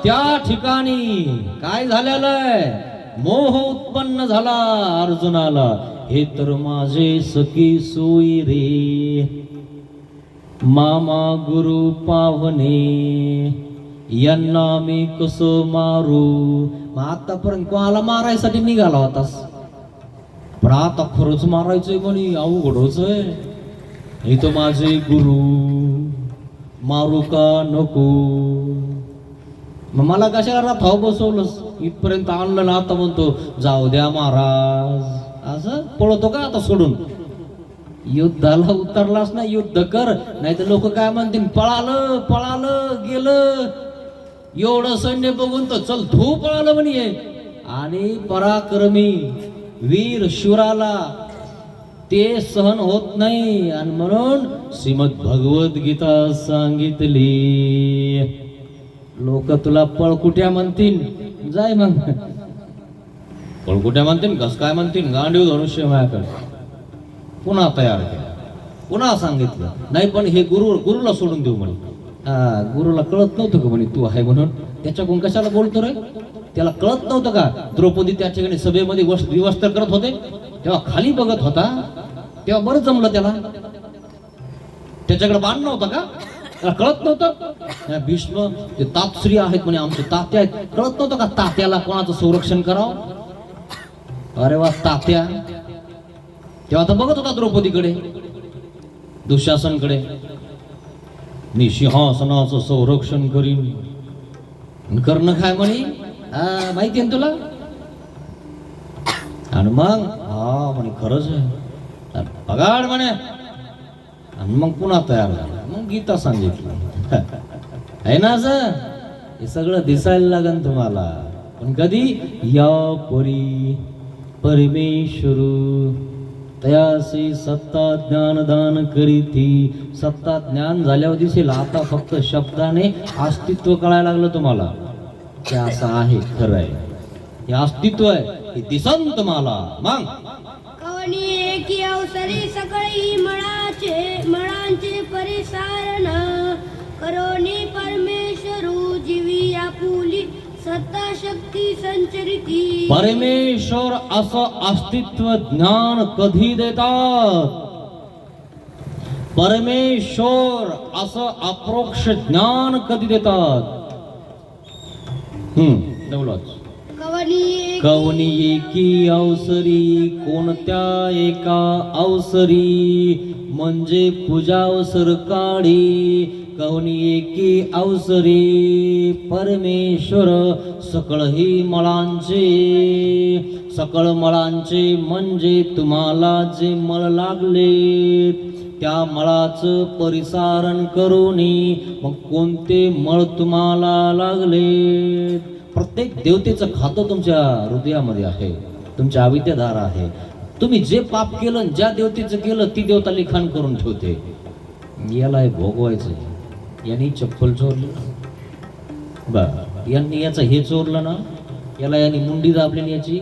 Speaker 1: त्या ठिकाणी काय झालेलं आहे? मोह उत्पन्न झाला अर्जुनाला. हे तर माझे सखी सोयी रे, मामा गुरु पावने, यांना मी कसं मारू? मग आतापर्यंत कोणाला मारायसाठी निघाला होतास, पण आता खरंच मारायचंय म्हणे, अवघड होतंय. हे तर माझे गुरु, मारू का नको? मग मला कशाला रथावर बसवलंस? इथपर्यंत आणलं ना, आता म्हणतो जाऊ द्या महाराज. असं पळतो का आता सोडून? युद्धाला उतरलास ना, युद्ध कर, नाही तर लोक काय म्हणतील, पळालं पळालं गेलं. एवढं सैन्य बघून तर चल धू पळालं म्हणे. आणि पराक्रमी वीर शूराला ते सहन होत नाही आणि म्हणून श्रीमद भगवद्गीता सांगितली. लोक तुला पळकुट्या म्हणतील, जाय मग पळकुट्या म्हणतील, कस काय म्हणतील, गांडीव धनुष्य माझ्याकडे. पुन्हा तयार केलं, पुन्हा सांगितलं नाही पण हे गुरुला सोडून देऊ म्हणे. गुरुला कळत नव्हतं का म्हणे तू आहे म्हणून, त्याच्याकडून कशाला बोलतो रे? त्याला कळत नव्हतं का द्रौपदी त्या ठिकाणी सभेमध्ये विवस्त्र करत होते तेव्हा खाली बघत होता, तेव्हा बरं जमलं त्याला. त्याच्याकडे बाण नव्हता का? त्याला कळत नव्हतं? भीष्म ते तापश्री आहेत म्हणे, आमचे तात्या आहेत, कळत नव्हतं का तात्याला कोणाचं संरक्षण करावं? अरे वा तात्या. तेव्हा तर बघत होता द्रौपदीकडे, दुःशासनकडे. मी सिंहासनाचं संरक्षण करीन. कर्ण काय म्हणे, माहिती आहे तुला? आणि मग हा म्हणे खरंच आहे, पगाड म्हणे. आणि मग पुन्हा तयार झाला, मग गीता सांगितलं. आहे ना असं? हे सगळं दिसायला लागन तुम्हाला, पण कधी? या परी परमेश्वरू तयासी सत्ता ज्ञान दान करीती. सत्ता ज्ञान झाल्यावर दिसेल, आता फक्त शब्दाने अस्तित्व कळायला लागलं तुम्हाला. ते असं आहे, खरं आहे, हे अस्तित्व आहे, हे दिसन तुम्हाला. मग
Speaker 2: कवनी एकी अवसरी सकळी मळांचे परिसारण करोनी परमेश्वरू जीवी आपुली सत्ता शक्ती संचरिती.
Speaker 1: परमेश्वर असं अस्तित्व ज्ञान कधी देतात? परमेश्वर असं अप्रोक्ष ज्ञान कधी देतात? कवनी एकी अवसरी, कोणत्या एका अवसरी, म्हणजे पूजावसर काळी. कवनी एकी अवसरी परमेश्वर सकळ ही मळांचे, सकळ मळांचे म्हणजे तुम्हाला जे मळ लागले त्या मळाचं परिसारण करूनी. मग कोणते मळ तुम्हाला लागले? प्रत्येक देवतेचं खातं तुमच्या हृदयामध्ये आहे, तुमच्या अविद्याधार आहे. तुम्ही जे पाप केलं, ज्या देवतेचं केलं, ती देवता लिखाण करून ठेवते. याला हे भोगवायचं. यांनी चप्पल चोरली बर, यांनी याचं हे चोरलं ना, याला यांनी मुंडी दाबली याची,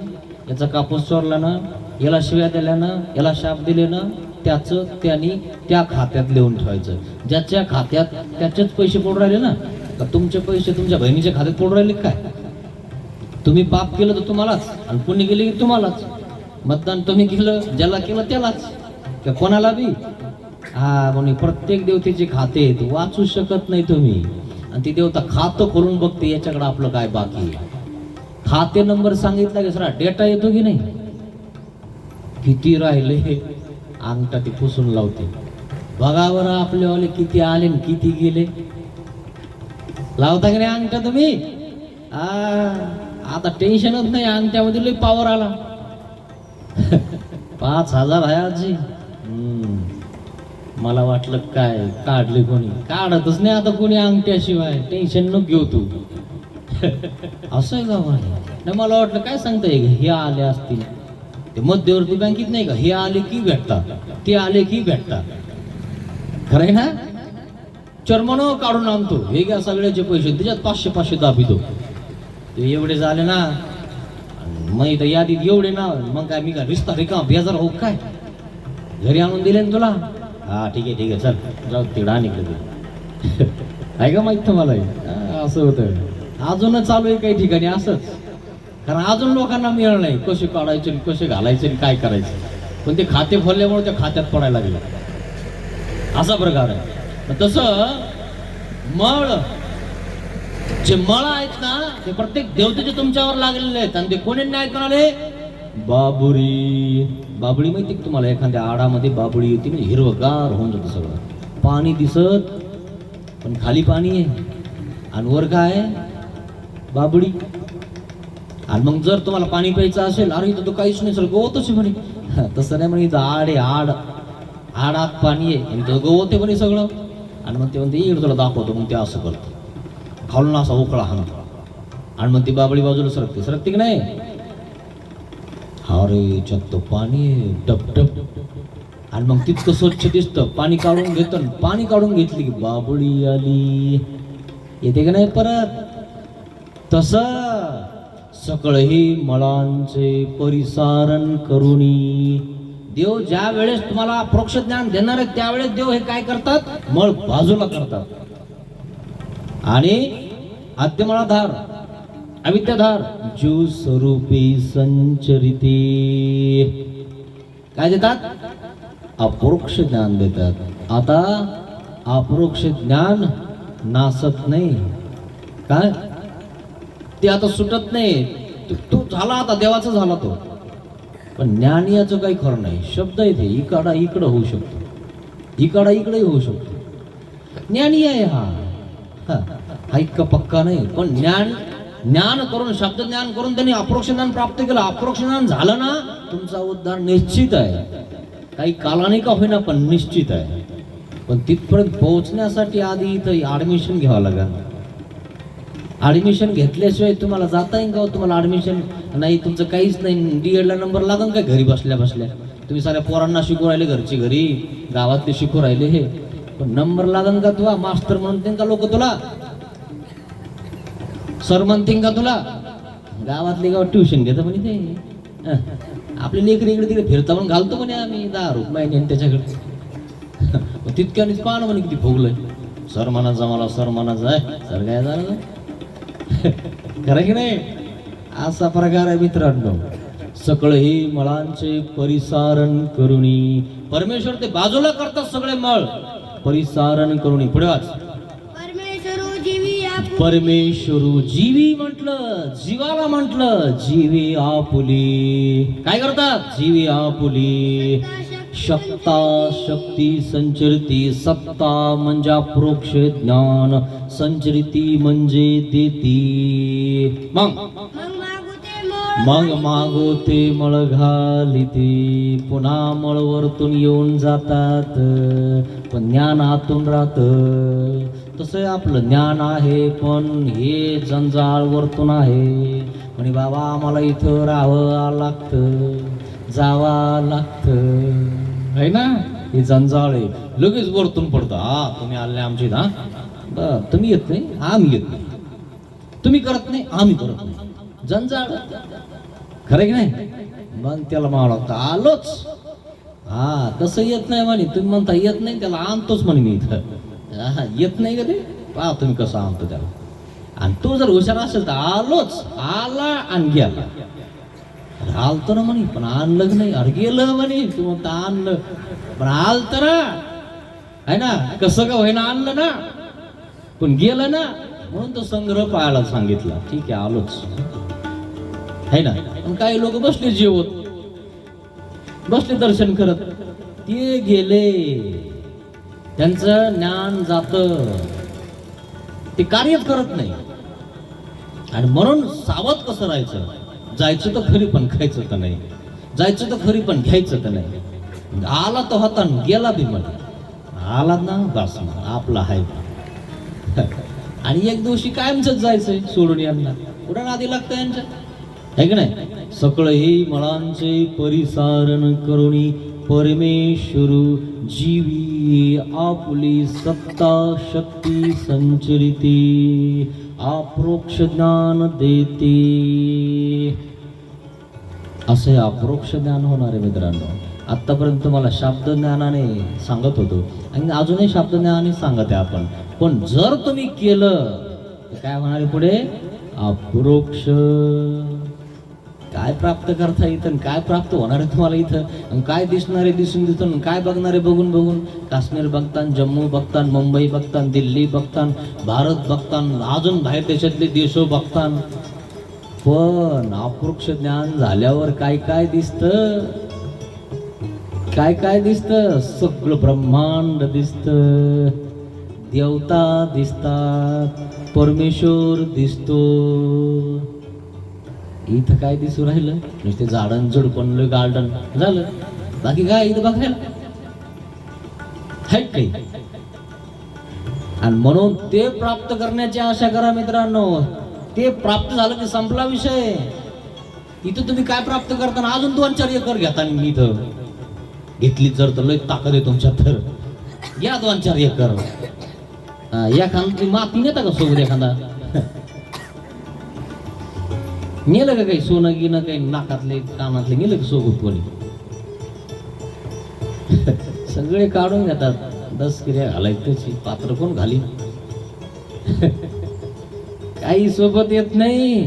Speaker 1: याचा कापूस चोरला ना, याला शिव्या दिल्या ना, याला शाप दिले ना, त्याचं त्यांनी त्या खात्यात लिहून ठेवायचं. ज्याच्या खात्यात त्याचेच पैसे पडून राहिले ना, का तुमचे पैसे तुमच्या बहिणीच्या खात्यात पडून राहिले काय? तुम्ही पाप केलं तर तुम्हालाच, आणि पुण्य केले की तुम्हालाच. मतदान तुम्ही केलं, ज्याला केलं त्यालाच, का कोणाला बी. म्हणून प्रत्येक देवतेचे खाते वाचू शकत नाही तुम्ही. आणि ती देवता खातं खोलून बघते, याच्याकडे आपलं काय बाकी आहे. खाते नंबर सांगितला की सरा डेटा येतो की नाही, किती राहिले अंगठा ती पुसून लावते. बघा बरं आपलेवाले किती आले आणि किती गेले. लावता की नाही अंगठा तुम्ही? आता टेन्शनच नाही, अंगठ्यामध्ये लई पॉवर आला. 5,000 आहे आजी. मला वाटलं काय काढले कोणी, काढतच नाही आता कोणी अंगठ्याशिवाय. टेन्शन नको घेऊ तू. असं आहे का म्हणे? मला वाटलं काय सांगताय, हे आले असतील ते मध्यवर्ती बँकेत नाही का, हे आले की भेटतात, ते आले की भेटतात. खरंय ना? चर्मन काढून आणतो, हे घ्या सगळ्याचे पैसे, त्याच्यात 500 दाबितो. ते एवढे झाले ना, मग इथं यादीत एवढे ना, मग काय मी काय रिस्ता रिकामा बेजार हो काय? घरी आणून दिले ना तुला? हा ठीक आहे चल जाऊ तिकडं आणि आहे का माहित तुम्हाला? असं होतं, अजून चालू आहे काही ठिकाणी असंच. कारण अजून लोकांना मिळणार नाही कसे काढायचे, कसे घालायचे, काय करायचं. पण ते खाते खोलल्यामुळे त्या खात्यात पडायला लागले. असा प्रकार आहे. तसं मळ, जे मळ आहेत ना, ते प्रत्येक देवतेचे तुमच्यावर लागलेले आहेत. आणि ते कोणी न्याय कोणाले? बाबुरी. बाबळी माहिती का तुम्हाला? एखाद्या आडामध्ये बाबळी येते, म्हणजे हिरवगार होऊन जातं सगळं. पाणी दिसत पण खाली पाणी आहे, आणि वर काय आहे? बाबळी. आणि मग जर तुम्हाला पाणी प्यायचं असेल, अरे इथं तो काहीच नाही सर, गवतच म्हणे. तसं नाही म्हणे, इथं आड आहे, आडात पाणी आहे, आणि तो गवत आहे म्हणे सगळं. आणि मग ते म्हणते इकडे तुला दाखवतो. मग ते असं करतो, खालून असा उकळा हाणतो, आणि मग ती बाबळी बाजूला सरकते की नाही. अरे याच्यात तो पाणी आहे, टप टप. आणि मग तितकं स्वच्छ दिसतं. पाणी काढून घेतं, पाणी काढून घेतली की बाबुळी आली, येते का नाही परत. तसं सकळही मळांचे परिसारण करुणी. देव ज्या वेळेस तुम्हाला अप्रोक्ष ज्ञान देणार आहे त्यावेळेस देव हे काय करतात, मळ बाजूला करतात. आणि आद्यमळाधार अविद्याधार जीव स्वरूपी संचरिते काय देतात, अप्रोक्ष ज्ञान देतात. आता अप्रोक्ष ज्ञान नासत नाही, काय ते आता सुटत नाही. तो झाला आता देवाचा झाला तो. पण ज्ञानियाचं काही खरं नाही. शब्द येते इकडा इकडं होऊ शकतो, इकडा इकडे होऊ शकतो. ज्ञानी आहे हा इतका पक्का नाही. पण ज्ञान करून शब्द ज्ञान करून त्यांनी अप्रोक्ष ज्ञान प्राप्त केलं. अप्रोक्ष ज्ञान झालं ना तुमचा उद्धार निश्चित आहे. काही कालाने का होईना पण निश्चित आहे. पण तिथपर्यंत पोहोचण्यासाठी आधी इथं ऍडमिशन घ्यावं लागेल. ऍडमिशन घेतल्याशिवाय तुम्हाला जाता येईल का? तुम्हाला ऍडमिशन नाही, तुमचं काहीच नाही, डीएडला नंबर लागेल का घरी बसल्या बसल्या? तुम्ही साऱ्या पोरांना शिकू राहिले, घरची घरी गावातले शिकू राहिले हे, पण नंबर लागेल का? तुला मास्टर म्हणतील का लोक, तुला सर म्हणतील का? तुला गावातले गावात ट्युशन घेतं म्हणे ते. आपले लेकरी इकडे तिकडे फिरता म्हणून घालतो म्हणे आम्ही 10 रुपये त्याच्याकडे. तितक्यानेच पाहणं म्हणे किती भोगलंय. सर म्हणायचं मला, सर म्हणायचं आहे, सर काय झालं खरं की नाही? असा प्रकार आहे मित्रांनो. सकळही मळांचे परिसारण करुणी. परमेश्वर ते बाजूला करतात सगळे मळ, परिसारण करुणी. पुढे वाच. परमेश्वरू जीवी म्हटलं, जीवाला म्हटलं जीवी आपुली. काय करतात? जीवी आपुली. शक्ता शक्ती संचरिती. सत्ता म्हणजे अप्रोक्ष ज्ञान, संचरिती म्हणजे देती. मग मागो ते मळ घालिते. पुन्हा मळ वरतून येऊन जातात, पण ज्ञान आतून राहत. तसं आपलं ज्ञान आहे, पण हे जंजाळ वरतून आहे. म्हणे बाबा आम्हाला इथं राहावं लागतं, जावा लागतं आहे ना. हे जंजाळ आहे, लगेच वरतून पडतं. हा तुम्ही आले आमची ना, तुम्ही येत नाही आम्ही येत नाही, तुम्ही करत नाही आम्ही करत नाही, जंजाळ. खरं की नाही? मग त्याला मावा लागतं, आलोच. हा तसं येत नाही म्हणे. तुम्ही म्हणता येत नाही, त्याला आणतोच म्हणे मी इथं. येत नाही का ते? पहा तुम्ही कसं आणतो त्याला. आणि तो जर हुशार असेल तर आलोच, आला आणि गेला. आलतो ना म्हणे, पण आणलं नाही. अरे गेलं म्हणे, तू म्हणता आणलं, पण आलत ना, आहे ना. कसं का होईना आणलं ना, पण गेलं ना. म्हणून तो संग्रह पाहायला सांगितला. ठीक आहे आलोच, है ना. पण काही लोक बसले जेवत, बसले दर्शन करत, ते गेले. त्यांचं ज्ञान जात, ते कार्यच करत नाही. आणि म्हणून सावध कसं राहायचं? जायचं तर खरी पण खायचं तर नाही, जायचं तर खरी पण घ्यायचं तर नाही. आला तर होता गेला बी म्हणे. आला ना बस आपला आहे. आणि एक दिवशी कायमच जायचंय सोडून यांना. कुठं नादी लागतं यांच्या, है की नाही. सकळही मळांचे परिसारण करुणी. परमेश्वरू जीवी आपुली. सत्ता शक्ती संचरिती. अप्रोक्ष ज्ञान देते. असे अप्रोक्ष ज्ञान होणार आहे मित्रांनो. आतापर्यंत तुम्हाला शब्द ज्ञानाने सांगत होतो आणि अजूनही शब्द ज्ञानाने सांगत आहे आपण. पण जर तुम्ही केलं तर काय होणार आहे पुढे? अप्रोक्ष. काय प्राप्त करता इथं, काय प्राप्त होणार आहे तुम्हाला इथं, काय दिसणारे दिसून दिसून, काय बघणारे बघून बघून. काश्मीर बघतान, जम्मू बघतान, मुंबई बघतान, दिल्ली बघतान, भारत बघतान, अजून बाहेर देशातले देश बघतान. पण अप्रोक्ष ज्ञान झाल्यावर काय काय दिसतं, काय काय दिसतं? सगळं ब्रह्मांड दिसतं, देवता दिसतात, परमेश्वर दिसतो. इथं काय दिसू राहिलं? नुसते झाडण झुडपण गार्डन झालं, बाकी काय इथं बघायला आहेत काही. आणि म्हणून ते प्राप्त करण्याची आशा करा मित्रांनो. ते प्राप्त झालं की संपला विषय. इथं तुम्ही काय प्राप्त करताना अजून 2-4 एकर घेता आणि इथं घेतली जर तर लय ताकद आहे तुमच्यात तर घ्या 2-4 एकर. एखादी माती नेता का सोबत एखादा नेलं का काही सोनं गिनं काही नाकातले कानातले नेलं का सोबत कोणी सगळे काढून घेतात. 10 किऱ्या घालायची पात्र कोण घाली काही सोबत येत नाही.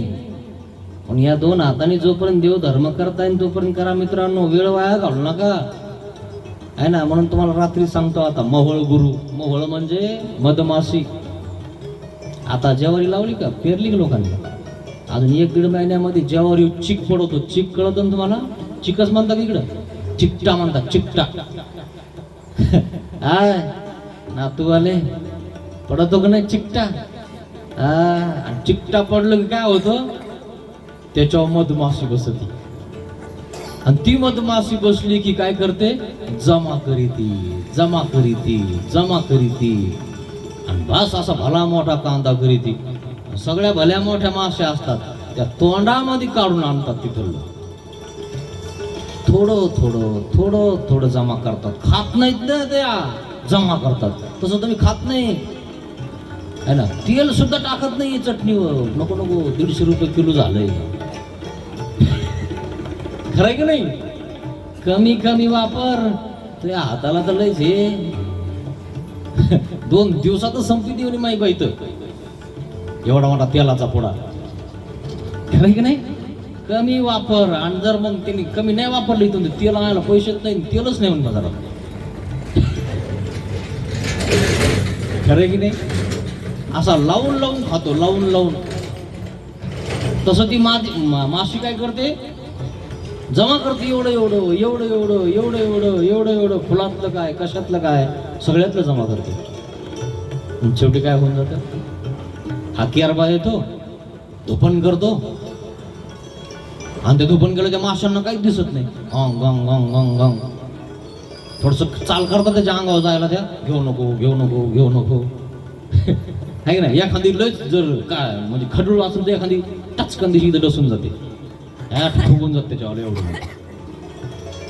Speaker 1: पण या 2 हाताने जोपर्यंत देव धर्म करताय तोपर्यंत करा मित्रांनो. वेळ वाया घालू नका आहे ना. म्हणून तुम्हाला रात्री सांगतो आता मोहोळ गुरु. मोहोळ म्हणजे मधमाशी. आता ज्वारी लावली का पेरली का लोकांनी अजून 1-1.5 महिन्यामध्ये ज्वारी चिक पडवतो. चिक कळतो ना तुम्हाला. चिकच म्हणतात इकडं चिकटा म्हणतात चिकटा. आय नातूवाले पडतो का नाही चिकटा. चिकटा पडलं की काय होतं त्याच्यावर मधमाशी बसती आणि ती मधमाशी बसली की काय करते जमा करीती जमा करीती जमा करीती आणि बस असा भला मोठा कांदा करीती. सगळ्या भल्या मोठ्या माश्या असतात त्या तोंडामध्ये काढून आणतात तिथं. थोडं थोडं थोडं थोडं जमा करतात. खात नाहीत ना त्या जमा करतात. तसं तुम्ही खात नाही आहे ना. तेल सुद्धा टाकत नाही चटणीवर. नको नको 150 रुपये किलो झालंय. खरंय की नाही. कमी कमी वापर. तुझ्या हाताला तर लयच हे 2 दिवसातच संपती देऊन माई बाईत एवढा मोठा तेलाचा पुडा. खरंय की नाही. कमी वापर. आणि जर मग त्यांनी कमी नाही वापरलं इथून तेल आणायला पैसेच नाही तेलच नाही म्हणून बाजारात. खरंय की नाही. असा लावून लावून खातो लावून लावून. तसं ती माशी काय करते जमा करते एवढं एवढं एवढं एवढं एवढं एवढं एवढं एवढं. फुलातलं काय कशातलं काय सगळ्यातलं जमा करते. शेवटी काय होऊन जातं हा केरबा येतो धोपण करतो आणि ते धोपण केलं त्या माशांना काहीच दिसत नाही. गंग गंग गंग गंग थोडस चाल करतात त्याच्या अंगावर जायला. त्या घेऊ नको घेऊ नको घेऊ नको आहे की नाही. एखादी लयच जर काय म्हणजे खडूळ असेल तर एखादी टचकन दिशी इथं डसून जाते. फुगून जात त्याच्यावर एवढं.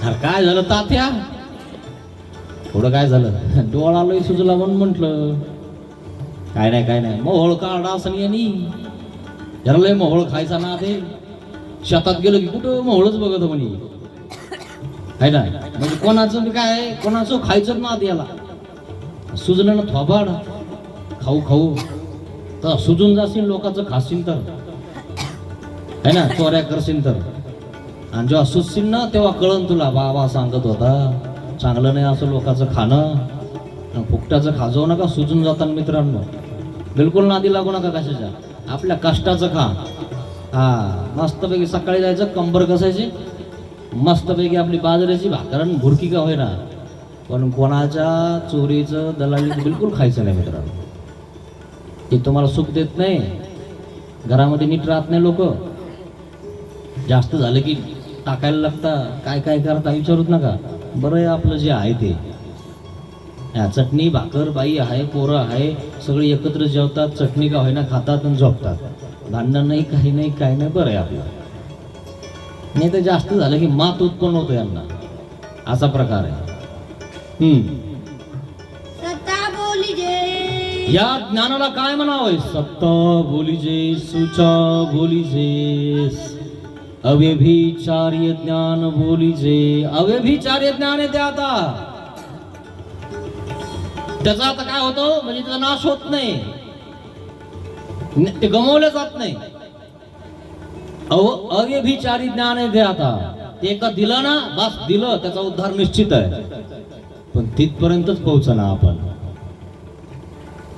Speaker 1: अरे काय झालं तात्या थोडं काय झालं डोळा लय सुजला म्हणून म्हटलं काय नाही काय नाही. मोहोळ काढा असं यांनी याला लय मोहोळ खायचा ना. ते शेतात गेलं की कुठं मोहोळच बघत म्हणे आहे ना. म्हणजे कोणाचं काय कोणाचं खायचं ना याला. सुजलं ना थोबाड खाऊ खाऊ तर सुजून जाशील लोकांचं खाशील तर है ना. चोऱ्या करशील तर. आणि जेव्हा सुजशील ना तेव्हा कळन तुला बाबा सांगत होता चांगलं नाही असं लोकांचं खाणं. फुकट्याचं खाजवू नका सुजून जाताना मित्रांनो. बिलकुल नादी लागू नका कशाच्या. आपल्या कष्टाचं खा. मस्तपैकी सकाळी जायचं कंबर कसायची मस्तपैकी आपली बाजरीची भाकर आणि भुरकी का होईना. पण कोणाच्या चोरीचं दलालीचं बिलकुल खायचं नाही मित्रांनो. ते तुम्हाला सुख देत नाही. घरामध्ये नीट राहत नाही लोक. जास्त झालं की टाकायला लागतं. काय काय करता विचारूच नका. बरं आहे आपलं जे आहे ते. चटणी भाकर बाई आहे पोरं आहे सगळे एकत्र जेवतात. चटणी का होईना खातात आणि झोपतात. भांडण नाही काही नाही काय नाही. बरं आहे आपलं. नाही तर जास्त झालं की मात उत्पन्न होतो यांना. असा प्रकार आहे.
Speaker 2: सत्ता बोलीजे
Speaker 1: या ज्ञानाला काय म्हणावं. सत्ता बोलीजे सुचा बोलीजे अव्यभिचार्य ज्ञान बोलीजे. अव्यभिचार्य ज्ञान आहे ते आता. त्याचा आता काय होतं म्हणजे त्याचा नाश होत नाही. ते गमावलं जात नाही. अव्यभिचारी ज्ञान आहे ते आता. ते एकदा दिलं ना बस दिलं त्याचा उद्धार निश्चित आहे. पण तिथपर्यंतच पोहोचना आपण.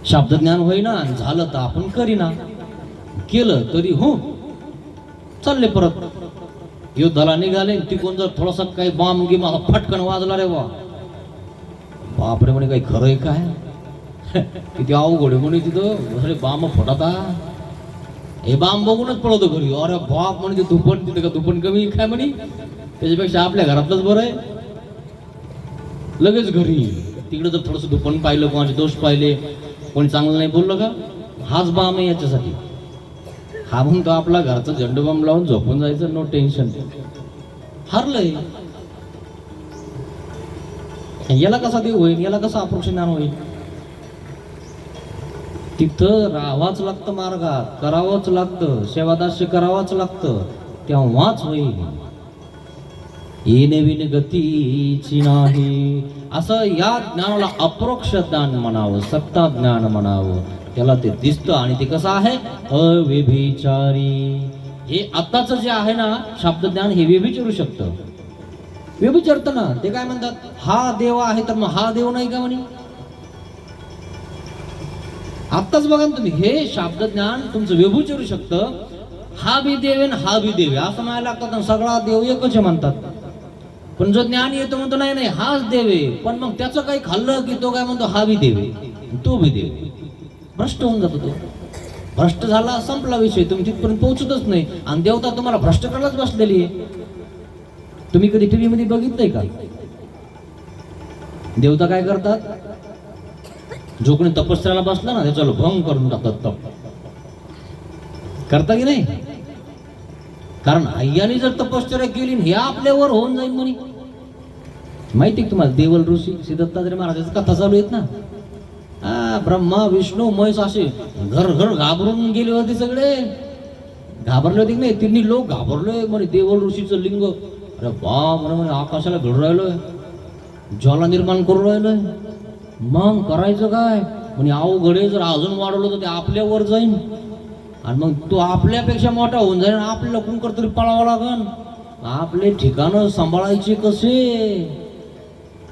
Speaker 1: शब्द ज्ञान होईना झालं तर आपण करीना. केलं तरी हो चालले परत युद्धाला निघाले. तिकडून जर थोडासा काही बॉम्ब गी मला फटकन वाजला रे बापरे म्हणे काही खरंय काय किती अवघड म्हणे तिथं. अरे बांब फुटाता हे बांब बघूनच पळवतो घरी. अरे बाप म्हणे ते धुपण तिथं का धुपण कमी काय म्हणे त्याच्यापेक्षा आपल्या घरातलंच बरं आहे. लगेच घरी तिकडे जर थोडंसं धुपण पाहिलं कोणाचे दोष पाहिले कोणी चांगलं नाही बोललं का हाच बाम आहे याच्यासाठी. हा म्हणतो आपला घरचा झेंडूबाम लावून झोपून जायचं, नो टेन्शन. हारलंय. याला कसा देव होईल, याला कसं अपरोक्ष ज्ञान होईल? तिथं राहावाच लागतं, मार्गात करावंच लागतं, सेवादास्य करावाच लागतं, तेव्हाच होईल. येणे विण गतीची नाही, असं या ज्ञानाला अपरोक्ष ज्ञान म्हणावं, सत्ता ज्ञान म्हणावं. त्याला ते दिसतं आणि ते कसं आहे, अव्यभिचारी. हे आताच जे आहे ना शब्द ज्ञान, हे व्यभिचारू शकतं. व्यभिचारतं ना. ते काय म्हणतात, हा देव आहे तर मग हा देव नाही का म्हणे. आत्ताच बघा ना तुम्ही, हे शब्द ज्ञान तुमचं व्यभिचारू शकतं. हा बी देव आहे हा बी देव आहे असं म्हणायला लागतात ना. सगळा देव एकच आहे म्हणतात. पण जो ज्ञान येतो म्हणतो नाही नाही हाच देव आहे, पण मग त्याचं काही खाल्लं की तो काय म्हणतो हा बी देव आहे, तो बी देव आहे. भ्रष्ट होऊन जातो तो. भ्रष्ट झाला, संपला विषय. तुम्ही तिथपर्यंत पोहोचतच नाही. आणि देवता तुम्हाला भ्रष्ट करायलाच बसलेली आहे. तुम्ही कधी टीव्ही मध्ये बघितलंय का? देवता काय करतात, जो कोणी तपस्याला बसला ना त्याच्याला भंग करून टाकतात. तप करता की नाही? कारण आय्याने जर तपश्चर्या केली हे आपल्यावर होऊन जाईल म्हणे. माहिती तुम्हाला, देवल ऋषी सिद्धार्थाचार्य महाराजांची कथा चालू आहेत ना. ब्रह्मा विष्णू महेश असे घर घर घाबरून गेले होते, सगळे घाबरले होते की नाही. तिन्ही लोक घाबरले म्हणे देवल ऋषीचं लिंग. अरे बाप म्हणे आकाशाला घडून राहिलोय, ज्वाला निर्माण करून राहिलोय, मग करायचं काय म्हणे. अवघडे जर अजून वाढवलं तर ते आपल्यावर जाईन आणि मग तो आपल्यापेक्षा मोठा होऊन जाईल. आपल्याला कुंकर तरी पळावं लागन. आपले ठिकाणं सांभाळायचे कसे?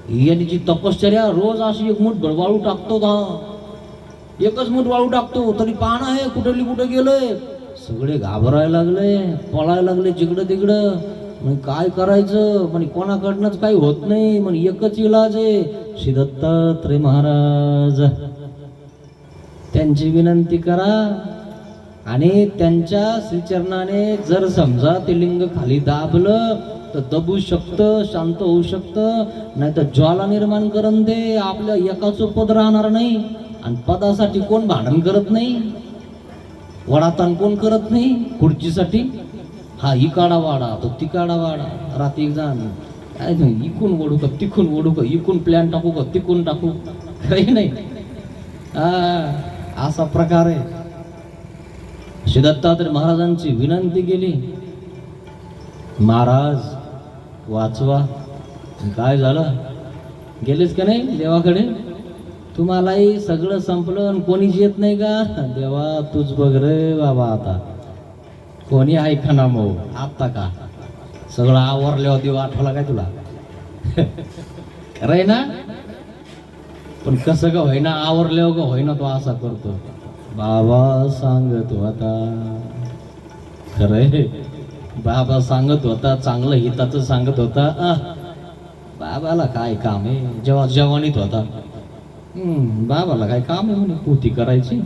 Speaker 1: याची तपश्चर्या रोज अशी एक मूठ वाळू टाकतो का, एकच मूठ वाळू टाकतो तरी पान आहे कुठली कुठे गेलोय. सगळे घाबरायला लागले, पळायला लागले जिकडं तिकडं. मग काय करायचं म्हणे, कोणाकडनंच काही होत नाही म्हणे. एकच इलाज आहे, श्री दत्तात्रय महाराज त्यांची विनंती करा आणि त्यांच्या श्रीचरणाने जर समजा ते लिंग खाली दाबलं तर दबू शकतं, शांत होऊ शकतं. नाही तर ज्वाला निर्माण करून दे. आपल्या एकाचं पद राहणार नाही. आणि पदासाठी कोण भांडण करत नाही, वडाताण कोण करत नाही खुर्चीसाठी. हा ही काढा वाडा, तो ती काढा वाडा. रात्री एक जाण काय नाही, इकून ओढू का तिकून ओढू का, इकून प्लॅन टाकू का तिकून टाकू, काही नाही. असा प्रकार आहे. श्री दत्तात्रय महाराजांची विनंती केली, महाराज वाचवा. काय झालं, गेलेच का नाही देवाकडे? तुम्हालाही सगळं संपलं आणि कोणीच येत नाही का? देवा तूच बघ रे बाबा, आता कोणी ऐका ना. मग आता का सगळं आवरल्यावर देव आठवला काय तुला? खरंय ना. पण कसं का होईना, आवरल्यावर का होईना तो असा करतो. बाबा सांगत होता, खरंय बाबा सांगत होता, चांगलं हिताचं सांगत होता. बाबाला काय काम आहे, जेव्हा जवानीत होता बाबाला काय काम आहे म्हणे, पोथी करायची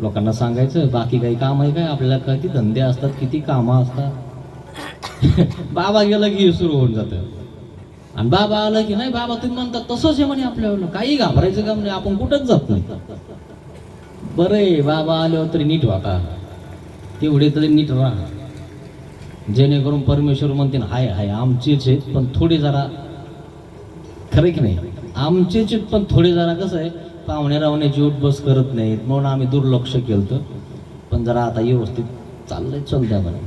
Speaker 1: लोकांना सांगायचं, बाकी काही काम आहे काय आपल्याला? किती धंदे असतात, किती कामं असतात. बाबा गेला की सुरू होऊन जातं. आणि बाबा आला की नाही, बाबा तुम्ही म्हणतात तसंच आहे म्हणे, आपल्याला काही घाबरायचं का म्हणे, आपण कुठंच जात नाही. बरं बाबा आल्यावर तरी नीट वाटा, तेवढे तरी नीट राहा, जेणेकरून परमेश्वर म्हणतील हाय हाय आमचेच आहेत पण थोडे जरा, खरं की नाही, आमचेच आहेत पण थोडे जरा कसं आहे, पाहुणे रावण्याची उठबस करत नाहीत म्हणून आम्ही दुर्लक्ष केलं. पण जरा आता व्यवस्थित चाललंय, चल द्या म्हणे.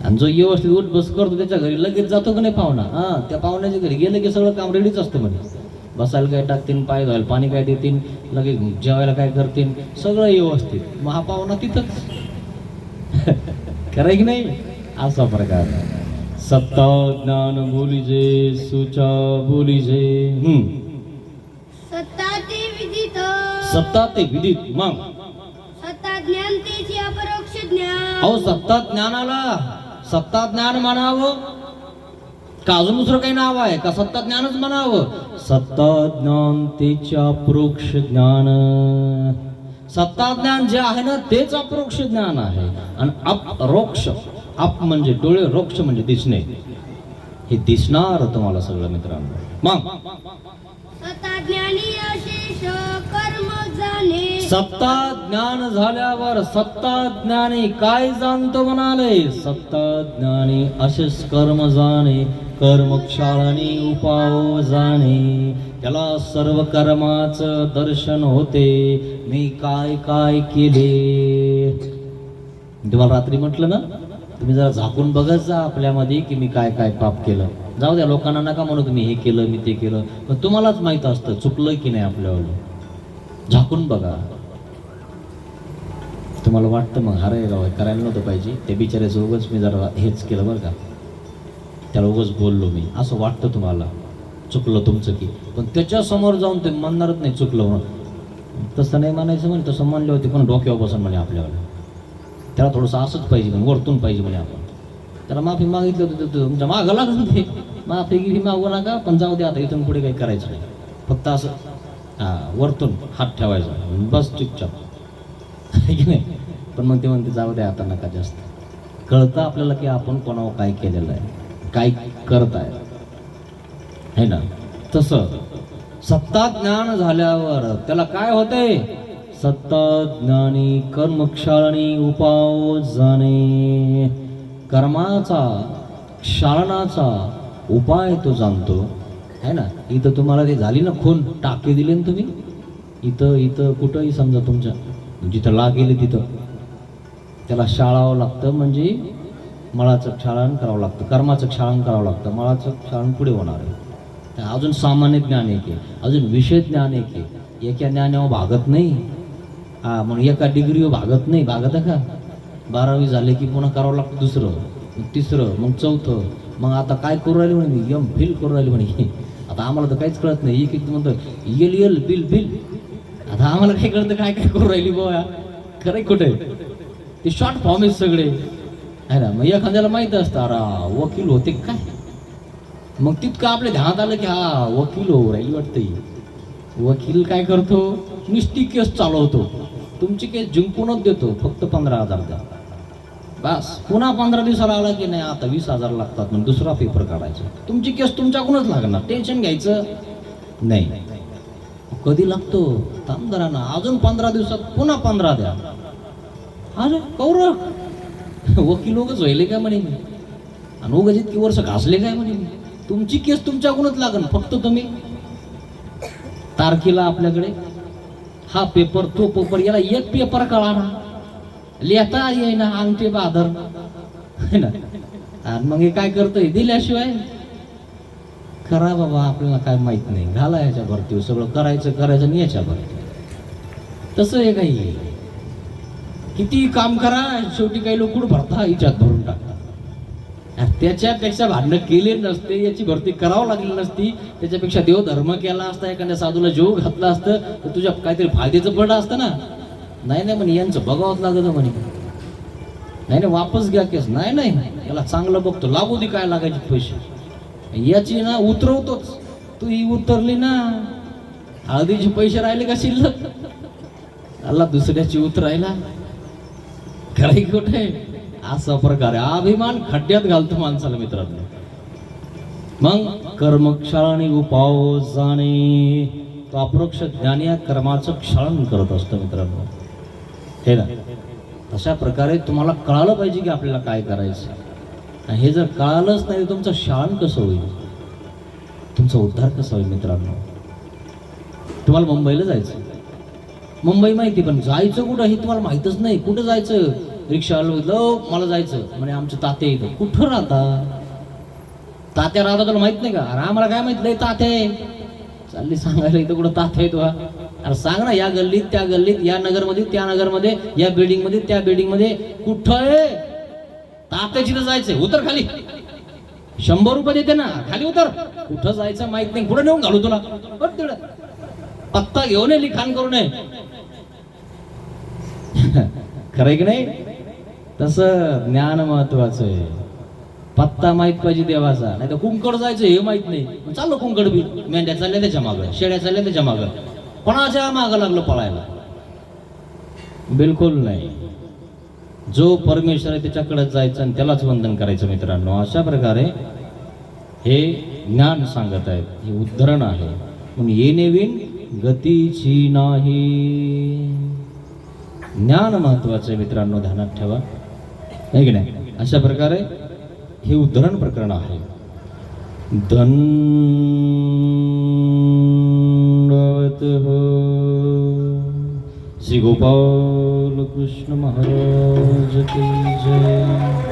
Speaker 1: आणि जो व्यवस्थित उठबस करतो त्याच्या घरी लगेच जातो का नाही पाहुणा, त्या पाहुण्याच्या घरी गेलं की सगळं काम रेडीच असतं म्हणे. बसायला काय टाकतील, पाय धुवायला पाणी काय देतील, लगेच जेवायला काय करतील, सगळं व्यवस्थित. मग हा पाहुणा तिथंच. खरं की नाही, असा प्रकार. सत्ता ज्ञान बोलीजे, सुचा बोलीजे.
Speaker 2: सत्ता ते विदित,
Speaker 1: सत्ता ते विदित. मग
Speaker 2: सत्ता ज्ञान तेची अपरोक्ष ज्ञान.
Speaker 1: अहो सत्ता ज्ञानाला सत्ता ज्ञान म्हणावं का अजून दुसरं काही नाव आहे का? सत्ता ज्ञानच म्हणावं. सत्ता ज्ञान तेच अपरोक्ष ज्ञान. सत्ता ज्ञान जे आहे ना तेच अपरोक्ष ज्ञान आहे. आणि अपरोक्ष, अप म्हणजे डोळे, रोक्ष म्हणजे दिसणे. हे दिसणार तुम्हाला सगळं मित्रांनो. मग
Speaker 2: तथा ज्ञानी अशेष कर्म जाणे.
Speaker 1: सत्ता ज्ञान झाल्यावर सत्ता ज्ञानी काय जाणतो म्हणाले? सत्ता ज्ञानी असेच कर्म जाणे, कर्म क्षाळणी उपाव जाणे. त्याला सर्व कर्माचं दर्शन होते, मी काय काय केले. तुम्हाला रात्री म्हटलं ना, तुम्ही जरा झाकून बघत जा आपल्यामध्ये की मी काय काय पाप केलं. जाऊ द्या, लोकांना नका म्हणू तुम्ही हे केलं मी ते केलं, पण तुम्हालाच माहित असतं चुकलं की नाही आपल्यावर. झाकून बघा. तुम्हाला वाटतं मग अरे राव करायला नव्हतं पाहिजे, त्या बिचाऱ्याचं उगाच मी जरा हेच केलं बरं का, त्याला उगाच बोललो मी, असं वाटतं तुम्हाला चुकलं तुमचं की. पण त्याच्यासमोर जाऊन ते म्हणणारच नाही चुकलं म्हणून. तसं नाही म्हणायचं म्हणे, तसं म्हणले होते पण डोक्यावर बसून म्हणे आपल्याला. त्याला थोडंसं असंच पाहिजे म्हणे, वरतून पाहिजे म्हणे. आपण त्याला माफी मागितलं होतं, तुमच्या मागं लागून ते माफी गिरी मागू नका, पण जाऊ दे आता इथून पुढे काही करायचं नाही, फक्त असं वरतून हात ठेवायचा बस चुपचाप, आहे की नाही. पण मग ते म्हणते जाऊ द्या आता नका जास्त. कळतं आपल्याला की आपण कोणावर काय केलेलं आहे, काय करत आहे ना. तसं सत्ता ज्ञान झाल्यावर त्याला काय होतंय? सत्ता ज्ञानी कर्मक्षाळणी उपाव जाणे. कर्माचा क्षालनाचा उपाय तो जाणतो, है ना. इथं तुम्हाला ते झाली ना खून, टाके दिले ना तुम्ही इथं इथं कुठंही समजा तुमच्या जिथं लागेल तिथं, त्याला शाळावं लागतं. म्हणजे मळाचं क्षालन करावं लागतं, कर्माचं क्षालन करावं लागतं, मळाचं क्षालन पुढे होणार आहे. अजून सामान्य ज्ञान एक आहे, अजून विषय ज्ञान एक आहे. एका ज्ञानावर भागत नाही, म्हणून एका डिग्रीवर भागत नाही. भागत आहे का? 12वी झाले की पुन्हा करावं लागतं दुसरं, मग तिसरं, मग चौथं. मग आता काय करू राहिले म्हणे मी, MPhil करू राहिले म्हणे. आता आम्हाला तर काहीच कळत नाही. एक म्हणतं एल बिल. आता आम्हाला काय कळतं काय काय करू राहिली बुवा, खरं कुठे ते शॉर्ट फॉर्म आहेत सगळे, आहे ना. मग एखाद्याला माहीत असतं अरे वकील होते काय, मग तितकं आपल्या ध्यानात आलं की हा वकील हो राहिली वाटतं. वकील काय करतो? नुसती केस चालवतो, तुमची केस जिंकूनच देतो, फक्त 15,000 द्या बस. पुन्हा 15 दिवसाला आला की नाही आता 20,000 लागतात, मग दुसरा पेपर काढायचा. तुमची केस तुमच्याकडूनच लागणार, टेन्शन घ्यायचं नाही. कधी लागतो? थांबदारांना अजून 15 दिवसात पुन्हा 15 द्या. अरे कौरव वकील उगाच व्हायले काय म्हणे मी, आणि उगाच इतकी वर्ष घासले काय म्हणे मी. तुमची केस तुमच्याकडूनच लागन, फक्त तुम्ही तारखेला आपल्याकडे हा पेपर तो पेपर, याला एक पेपर कळा ना, लिहिता येईना अंगठे बादर, है ना. आणि मग हे काय करतोय दिल्याशिवाय करा बाबा, आपल्याला काय माहित नाही, घाला याच्या भरती सगळं करायचं आणि याच्या भरती. तसं हे काही किती काम करा, शेवटी काही लोक भरता हिच्यात भरून टाकतात. त्याच्यापेक्षा भांडणं केले नसते, याची भरती करावं लागली नसती, त्याच्यापेक्षा देव धर्म केला असता, एखाद्या साधूला जीव घातला असतं तर तुझ्या काहीतरी फायद्याचं पडलं असतं ना. नाही म्हणे यांचं बघावंच लागत म्हणे. नाही वापस घ्या केस. नाही याला चांगलं बघतो, लागू दे काय लागायचे पैसे, याची ना उतरवतोच. तू ही उतरली ना, हळदीचे पैसे राहिले का शिल्लक, अल्ला दुसऱ्याची उतरायला खरं कुठे. असा प्रकारे अभिमान खड्ड्यात घालतो माणसाला मित्रांनो. मग कर्मक्षाळणी उपाव जाणे, तो अपरोक्ष ज्ञानी या कर्माचं क्षालन करत असतो मित्रांनो, हे ना. अशा प्रकारे तुम्हाला कळालं पाहिजे की आपल्याला काय करायचं. हे जर कळालंच नाही तुमचं क्षालन कसं होईल, तुमचा उद्धार कसा होईल मित्रांनो. तुम्हाला मुंबईला जायचं, मुंबई माहिती, पण जायचं कुठं हे तुम्हाला माहीतच नाही. कुठं जायचं? रिक्षावाला मला जायचं म्हणे आमचे तात्या इथं. कुठं राहता? तात्या राहता तुला माहित नाही का? अरे आम्हाला काय माहित नाही तात्या आहे, चालली सांगायला इथं कुठं तात्या येतो. अरे सांग ना, या गल्लीत त्या गल्लीत, या नगरमध्ये त्या नगरमध्ये, या बिल्डिंग मध्ये त्या बिल्डिंग मध्ये, कुठं आहे तात्याची तर जायचंय. उतर खाली, 100 रुपये देते ना, खाली उतर. कुठं जायचं माहित नाही, कुठं नेऊन घालू तुला, पत्ता घेऊन ये, लिखाण करू नये. खरंय की नाही? तसं ज्ञान महत्वाचं आहे. पत्ता माहित पाहिजे देवाचा, नाही तर कुंकड जायचं हे माहित नाही, चाललो कुंकड बी, मेंढ्या चालल्या त्याच्या मागं, शेळ्या चालल्या त्याच्या मागं, कोणाच्या मागं लागलं पळायला. बिलकुल नाही. जो परमेश्वर आहे त्याच्याकडे जायचं आणि त्यालाच वंदन करायचं मित्रांनो. अशा प्रकारे हे ज्ञान सांगत आहेत, हे उद्धरण आहे. पण येणे विण गतीची नाही. ज्ञान महत्वाचे मित्रांनो, ध्यानात ठेवा, आहे की नाही. अशा प्रकारे हे उद्धरण प्रकरण आहे. दंडवत हो श्री गोपाल कृष्ण महाराज की जय.